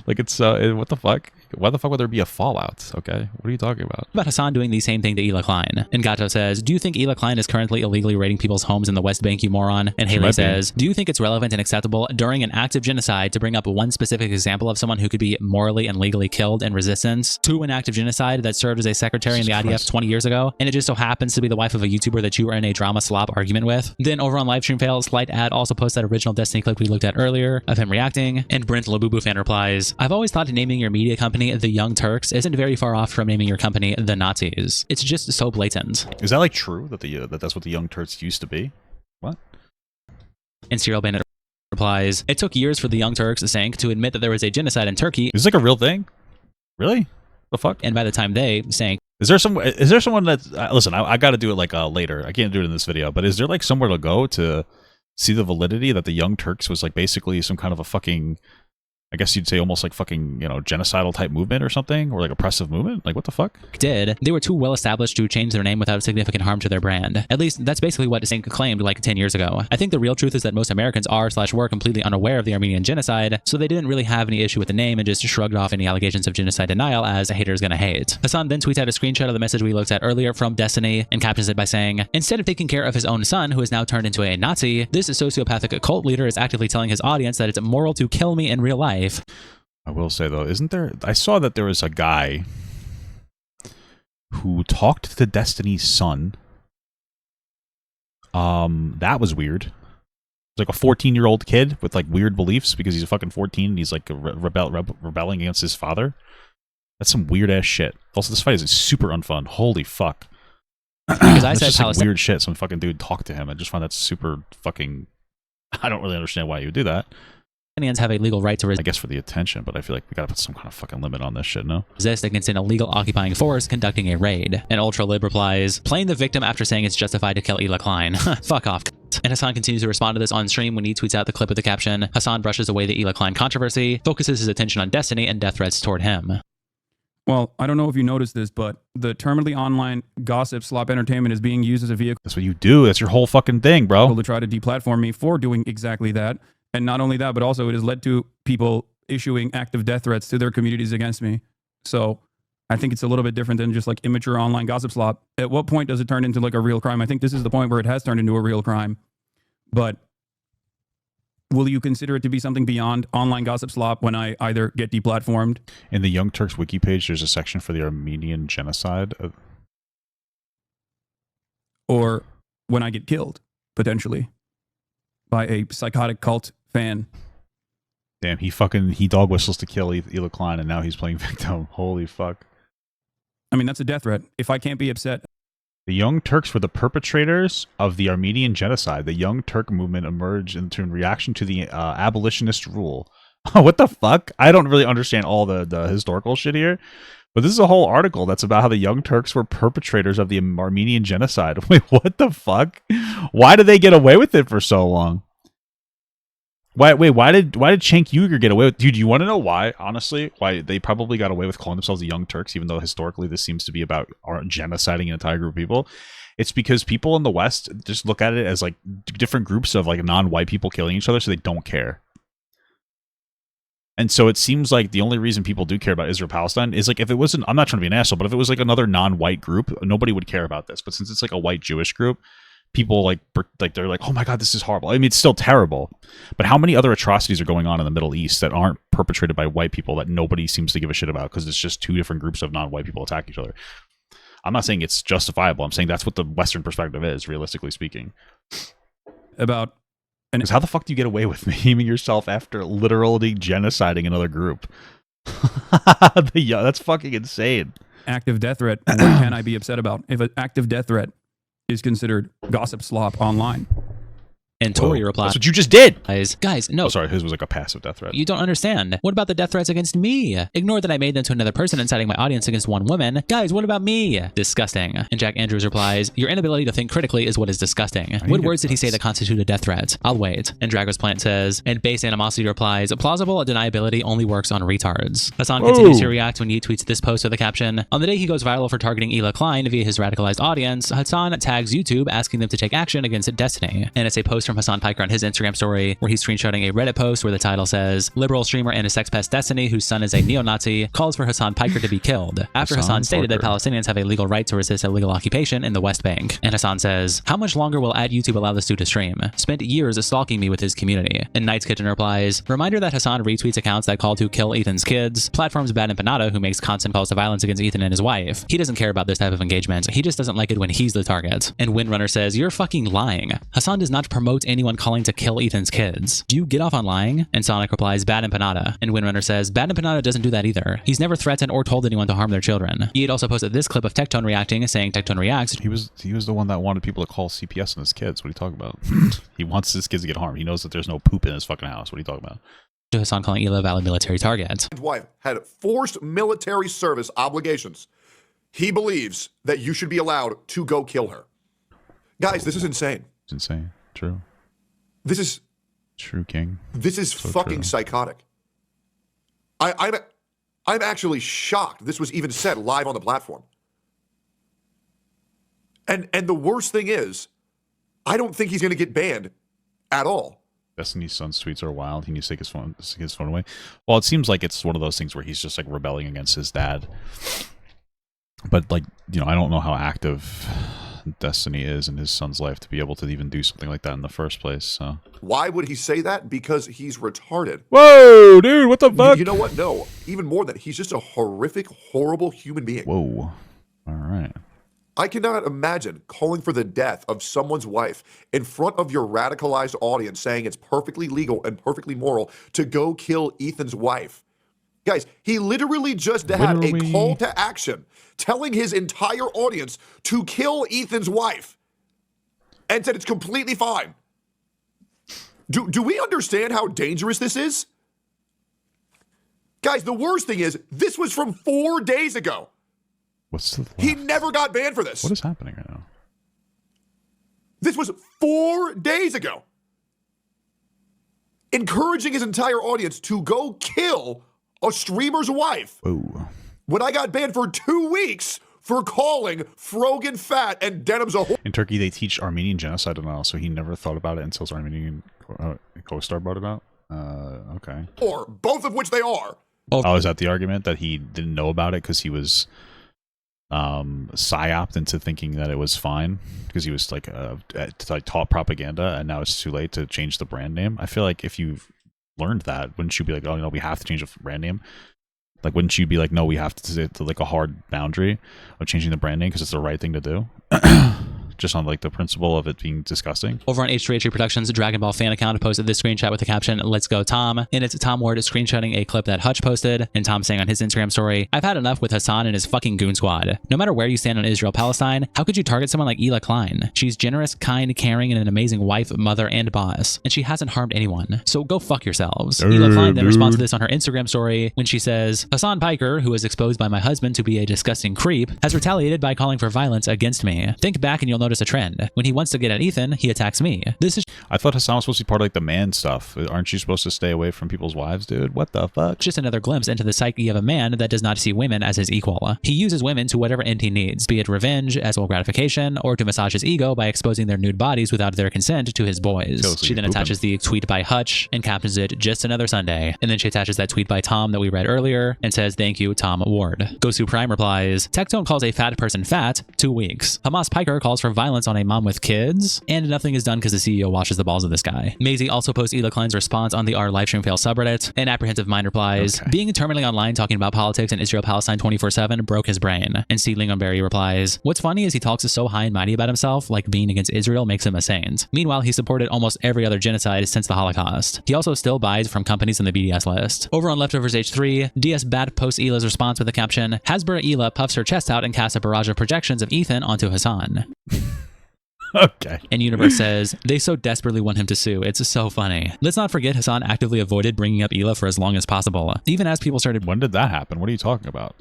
like it's what the fuck? Why the fuck would there be a fallout? Okay, what are you talking about Hasan doing the same thing to Hila Klein. And Gato says, do you think Hila Klein is currently illegally raiding people's homes in the West Bank, you moron? And Haley says, do you think it's relevant and acceptable during an active genocide to bring up one specific example of someone who could be morally and legally killed in resistance to an active genocide that served as a secretary in the IDF 20 years ago, and it just so happens to be the wife of a YouTuber that you were in a drama slop argument with? Then over on Livestream Fails, Slight Ad also posts that original Destiny clip we looked at earlier of him reacting, and Brent Labubu fan replies, I've always thought naming your media company the Young Turks isn't very far off from naming your company the Nazis. It's just so blatant. Is that like true that that's what the Young Turks used to be? What? And Serial Bandit replies, it took years for the Young Turks, Sank, to admit that there was a genocide in Turkey. Is this like a real thing? Really? The fuck? And by the time they sank, is there someone that's listen? I got to do it like later. I can't do it in this video. But is there like somewhere to go to see the validity that the Young Turks was like basically some kind of a fucking, I guess you'd say almost like fucking, genocidal type movement or something, or like oppressive movement? Like what the fuck? They were too well established to change their name without significant harm to their brand. At least that's basically what Sink claimed like 10 years ago. I think the real truth is that most Americans are/were completely unaware of the Armenian genocide, so they didn't really have any issue with the name and just shrugged off any allegations of genocide denial as a hater's gonna hate. Hasan then tweets out a screenshot of the message we looked at earlier from Destiny and captions it by saying, instead of taking care of his own son, who is now turned into a Nazi, this sociopathic cult leader is actively telling his audience that it's moral to kill me in real life. I will say though, isn't there? I saw that there was a guy who talked to Destiny's son. That was weird. It's like a 14-year-old kid with like weird beliefs because he's a fucking 14 and he's like rebelling against his father. That's some weird ass shit. Also, this fight is super unfun. Holy fuck. Because I said just like weird shit. Some fucking dude talked to him. I just find that super fucking. I don't really understand why you would do that. Palestinians have a legal right to I guess for the attention, but I feel like we gotta put some kind of fucking limit on this shit, no? resist against an illegal occupying force conducting a raid. And Ultra Lib replies, playing the victim after saying it's justified to kill Hila Klein. Fuck off. And Hasan continues to respond to this on stream when he tweets out the clip with the caption, Hasan brushes away the Hila Klein controversy, focuses his attention on Destiny and death threats toward him. Well, I don't know if you noticed this, but the terminally online gossip slop entertainment is being used as a vehicle. That's what you do. That's your whole fucking thing, bro. To try to deplatform me for doing exactly that. And not only that, but also it has led to people issuing active death threats to their communities against me. So I think it's a little bit different than just like immature online gossip slop. At what point does it turn into like a real crime? I think this is the point where it has turned into a real crime. But will you consider it to be something beyond online gossip slop when I either get deplatformed? In the Young Turks wiki page, there's a section for the Armenian genocide. Or when I get killed, potentially, by a psychotic cult fan. Damn, he dog whistles to kill Hila Klein, and now he's playing victim. Holy fuck. I mean, that's a death threat. If I can't be upset The Young Turks were the perpetrators of the Armenian genocide. The Young Turk movement emerged in reaction to the abolitionist rule. What the fuck? I don't really understand all the historical shit here. But this is a whole article that's about how the Young Turks were perpetrators of the Armenian genocide. Wait, what the fuck? Why did they get away with it for so long? Why did Cenk Uygur get away with? Dude, you want to know why? Honestly, why they probably got away with calling themselves the Young Turks, even though historically this seems to be about genociding an entire group of people. It's because people in the West just look at it as like different groups of like non-white people killing each other, so they don't care. And so it seems like the only reason people do care about Israel-Palestine is like if it wasn't, I'm not trying to be an asshole, but if it was like another non-white group, nobody would care about this. But since it's like a white Jewish group, people like they're like, oh my God, this is horrible. I mean, it's still terrible. But how many other atrocities are going on in the Middle East that aren't perpetrated by white people that nobody seems to give a shit about because it's just two different groups of non-white people attack each other? I'm not saying it's justifiable. I'm saying that's what the Western perspective is, realistically speaking. About Because how the fuck do you get away with naming yourself after literally genociding another group? That's fucking insane. active death threat. What can I be upset about if an active death threat is considered gossip slop online? And Tori replied, that's what you just did. Guys, no. Oh, sorry, his was like a passive death threat. You don't understand. What about the death threats against me? Ignore that I made them to another person, inciting my audience against one woman. Guys, what about me? Disgusting. And Jack Andrews replies, your inability to think critically is what is disgusting. What words did he say that constituted death threats? I'll wait. And Dragos Plant says, and base animosity replies, plausible deniability only works on retards. Hasan continues to react when he tweets this post with the caption, on the day he goes viral for targeting Hila Klein via his radicalized audience, Hasan tags YouTube asking them to take action against Destiny. And it's a post from Hasan Piker on his Instagram story where he's screenshotting a Reddit post where the title says, liberal streamer and a sex pest Destiny, whose son is a neo-Nazi, calls for Hasan Piker to be killed, after Hasan stated that Palestinians have a legal right to resist illegal occupation in the West Bank. And Hasan says, how much longer will YouTube allow this dude to stream? Spent years stalking me with his community. And Night's Kitchen replies, reminder that Hasan retweets accounts that call to kill Ethan's kids, platforms Bad Empanada, who makes constant calls to violence against Ethan and his wife. He doesn't care about this type of engagement. He just doesn't like it when he's the target. And Windrunner says, you're fucking lying. Hasan does not promote anyone calling to kill Ethan's kids. Do you get off on lying? And Sonic replies, Bad Empanada. And Windrunner says, Bad Empanada doesn't do that either. He's never threatened or told anyone to harm their children. He had also posted this clip of Tectone reacting, saying Tectone reacts. He was the one that wanted people to call CPS on his kids. What are you talking about? He wants his kids to get harmed. He knows that there's no poop in his fucking house. What are you talking about? To Hasan calling Hila a valid military target. His wife had forced military service obligations. He believes that you should be allowed to go kill her. Guys, this is insane. It's insane. True. This is true, King. This is so fucking true. Psychotic. I'm actually shocked this was even said live on the platform. And the worst thing is, I don't think he's going to get banned at all. Destiny's son's tweets are wild. He needs to take his phone away. Well, it seems like it's one of those things where he's just like rebelling against his dad. But like, you know, I don't know how active Destiny is in his son's life to be able to even do something like that in the first place. So why would he say that? Because he's retarded. Whoa, dude, what the fuck? You know what? No, even more than that, he's just a horrific, horrible human being. Whoa. All right. I cannot imagine calling for the death of someone's wife in front of your radicalized audience saying it's perfectly legal and perfectly moral to go kill Ethan's wife. Guys, he literally just had a call to action telling his entire audience to kill Ethan's wife and said it's completely fine. Do we understand how dangerous this is? Guys, the worst thing is this was from 4 days ago. He never got banned for this. What is happening right now? This was 4 days ago. Encouraging his entire audience to go kill a streamer's wife. Whoa. When I got banned for 2 weeks for calling Frogan fat and Denim's a whore. In Turkey, they teach Armenian genocide and all, so he never thought about it until his Armenian co-star brought it out. Okay. Or both of which they are. Oh, is that the argument that he didn't know about it because he was psyoped into thinking that it was fine because he was like taught propaganda, and now it's too late to change the brand name? I feel like if you've learned that, wouldn't you be like, oh, no, we have to change the brand name? Like, wouldn't you be like, no, we have to like a hard boundary of changing the brand name because it's the right thing to do? just on like the principle of it being disgusting. Over on H3H3 Productions Dragon Ball fan account posted this screenshot with the caption, "Let's go Tom." And it's Tom Ward screenshotting a clip that Hutch posted, and Tom saying on his Instagram story, "I've had enough with Hasan and his fucking goon squad. No matter where you stand on Israel-Palestine, how could you target someone like Hila Klein? She's generous, kind, caring, and an amazing wife, mother, and boss. And she hasn't harmed anyone. So go fuck yourselves." Hila Klein then responds to this on her Instagram story when she says, "Hasan Piker, who was exposed by my husband to be a disgusting creep, has retaliated by calling for violence against me. Think back and you'll notice a trend. When he wants to get at Ethan, he attacks me. This is..." I thought Hasan was supposed to be part of like the man stuff. Aren't you supposed to stay away from people's wives, dude? What the fuck? Just another glimpse into the psyche of a man that does not see women as his equal. He uses women to whatever end he needs, be it revenge, as well gratification, or to massage his ego by exposing their nude bodies without their consent to his boys. She then attaches the tweet by Hutch and captions it, "Just another Sunday." And then she attaches that tweet by Tom that we read earlier and says, "Thank you, Tom Ward." Gosu Prime replies, "Tectone calls a fat person fat, 2 weeks. Hamas Piker calls for violence on a mom with kids, and nothing is done because the CEO washes the balls of this guy." Maisie also posts Hila Klein's response on the r livestream fail subreddit, and Apprehensive Mind replies, "Being terminally online talking about politics and Israel-Palestine 24/7 broke his brain." And C. Lingonberry replies, "What's funny is he talks so high and mighty about himself, like being against Israel makes him a saint. Meanwhile, he supported almost every other genocide since the Holocaust. He also still buys from companies in the BDS list." Over on Leftovers H3, DS Bat posts Hila's response with the caption, "Hasbara Hila puffs her chest out and casts a barrage of projections of Ethan onto Hasan." Okay. And Universe says, "They so desperately want him to sue. It's so funny." Let's not forget Hasan actively avoided bringing up Hila for as long as possible. Even as people started... When did that happen? What are you talking about?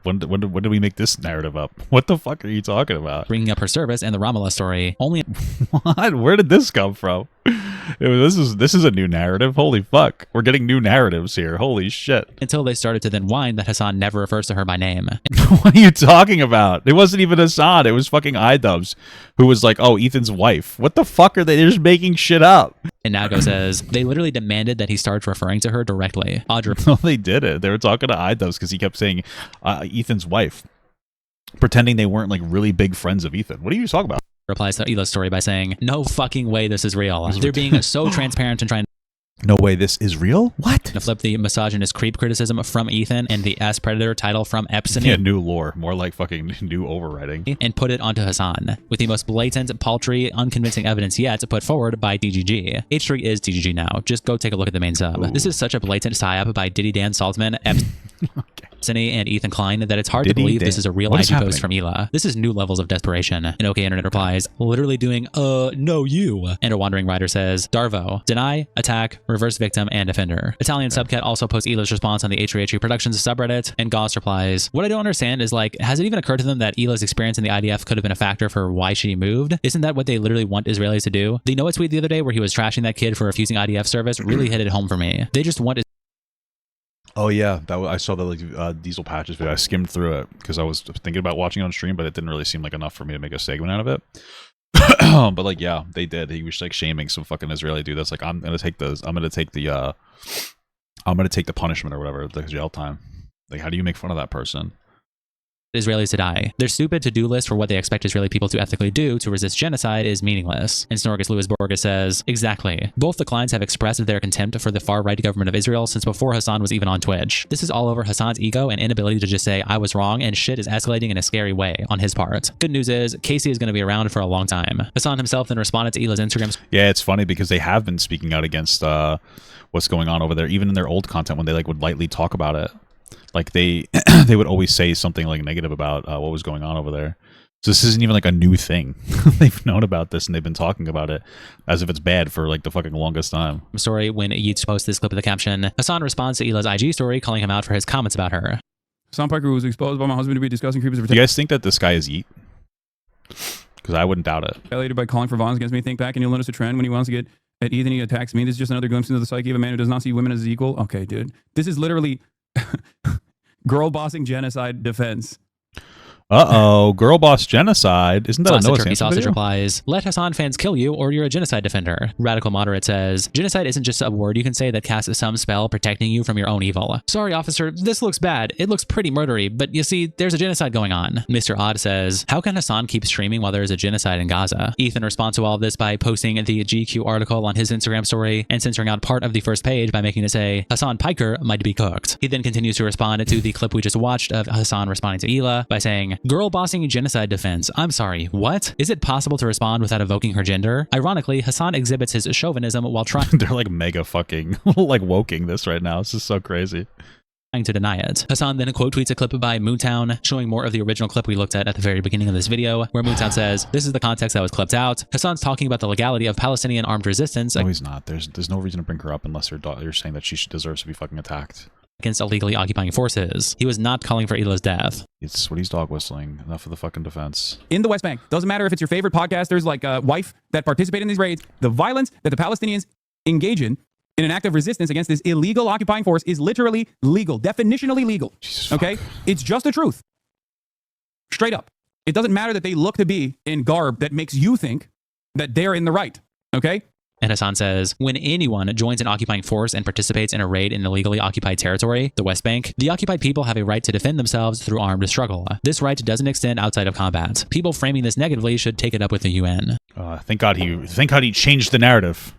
When did we make this narrative up? What the fuck are you talking about? Bringing up her service and the Ramallah story. Only... What? Where did this come from? This is a new narrative. Holy fuck. We're getting new narratives here. Holy shit. Until they started to then whine that Hasan never refers to her by name. What are you talking about? It wasn't even Hasan. It was fucking iDubbbz who was like, "Oh, Ethan's wife." What the fuck are they? They're just making shit up. And Nago says, "They literally demanded that he starts referring to her directly." Audra... No, they did it. They were talking to iDubbbz because he kept saying Ethan's wife, pretending they weren't like really big friends of Ethan. What are you talking about? Replies to Hila's story by saying, "No fucking way this is real. They're being so transparent and trying..." No way this is real? What? To flip the misogynist creep criticism from Ethan and the ass predator title from Epson. Yeah, new lore. More like fucking new overwriting. And put it onto Hasan, with the most blatant, paltry, unconvincing evidence yet put forward by DGG. H3 is DGG now. Just go take a look at the main sub. Ooh. This is such a blatant psyop by Diddy Dan Saltzman, and Ethan Klein that it's hard to believe this is a real IG post from Hila. This is new levels of desperation. And OK Internet replies, "Literally doing, no you." And a wandering writer says, "Darvo, deny, attack, reverse victim, and offender." Italian Subcat also posts Hila's response on the H3H3 Productions subreddit, and Goss replies, "What I don't understand is like, has it even occurred to them that Hila's experience in the IDF could have been a factor for why she moved? Isn't that what they literally want Israelis to do?" The Noah tweet the other day where he was trashing that kid for refusing IDF service really hit it home for me. They just want... Oh yeah, I saw the like, Diesel Patches video. I skimmed through it because I was thinking about watching it on stream, but it didn't really seem like enough for me to make a segment out of it. But like, yeah, they did. He was like shaming some fucking Israeli dude. That's like, I'm gonna take the punishment or whatever, the jail time. Like, how do you make fun of that person? Israelis to die. Their stupid to-do list for what they expect Israeli people to ethically do to resist genocide is meaningless. And Snorgus Lewis Borges says, "Exactly. Both the Kleins have expressed their contempt for the far-right government of Israel since before Hasan was even on Twitch. This is all over Hasan's ego and inability to just say, 'I was wrong,' and shit is escalating in a scary way on his part. Good news is, Casey is going to be around for a long time." Hasan himself then responded to Hila's Instagram. Yeah, it's funny because they have been speaking out against what's going on over there, even in their old content when they like would lightly talk about it. Like they would always say something like negative about what was going on over there. So this isn't even like a new thing. They've known about this and they've been talking about it as if it's bad for like the fucking longest time. Story when Yeats posts this clip of the caption, Hasan responds to Hila's IG story calling him out for his comments about her. Hasan Piker was exposed by my husband to be discussing creepers. Do you guys think that this guy is Yeet? Because I wouldn't doubt it. Violated by calling for violence against me. Think back and you'll notice a trend. When he wants to get at Ethan, he attacks me. This is just another glimpse into the psyche of a man who does not see women as equal. Okay, dude. This is literally girl bossing genocide defense. Uh-oh, girl boss genocide. Isn't that a Noah Turkey Sampson Sausage video? replies, "Let Hasan fans kill you or you're a genocide defender." Radical Moderate says, "Genocide isn't just a word you can say that casts some spell protecting you from your own evil." "Sorry, officer, this looks bad. It looks pretty murdery, but you see, there's a genocide going on." Mr. Odd says, "How can Hasan keep streaming while there is a genocide in Gaza?" Ethan responds to all of this by posting the GQ article on his Instagram story and censoring out part of the first page by making it say, "Hasan Piker might be cooked." He then continues to respond to the clip we just watched of Hasan responding to Hila by saying, saying, girl bossing genocide defense. I'm sorry, what? Is it possible to respond without evoking her gender? Ironically, Hasan exhibits his chauvinism while trying They're like mega fucking like woking this right now. This is so crazy. To deny it. Hasan then quote tweets a clip by Moontown, showing more of the original clip we looked at the very beginning of this video, where Moontown says, this is the context that was clipped out. Hasan's talking about the legality of Palestinian armed resistance. No, he's not. There's no reason to bring her up unless you're saying that she deserves to be fucking attacked. Against illegally occupying forces. He was not calling for Hila's death. It's what he's dog whistling. Enough of the fucking defense. In the West Bank, doesn't matter if it's your favorite podcasters like Wife that participate in these raids, the violence that the Palestinians engage in an act of resistance against this illegal occupying force is literally legal, definitionally legal. Okay? It's just the truth. Straight up. It doesn't matter that they look to be in garb that makes you think that they're in the right. Okay? And Hasan says, when anyone joins an occupying force and participates in a raid in illegally occupied territory, the West Bank, the occupied people have a right to defend themselves through armed struggle. This right doesn't extend outside of combat. People framing this negatively should take it up with the UN. Thank God he changed the narrative.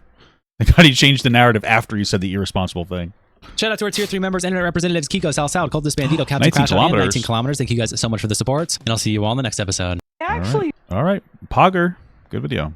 Thank God he changed the narrative after he said the irresponsible thing. Shout out to our Tier 3 members, Internet Representatives Kiko, Sal Sound, Cultist Bandito, Captain 19 Crash, and kilometers. 19 kilometers. Thank you guys so much for the support, and I'll see you all in the next episode. All right. Pogger. Good video.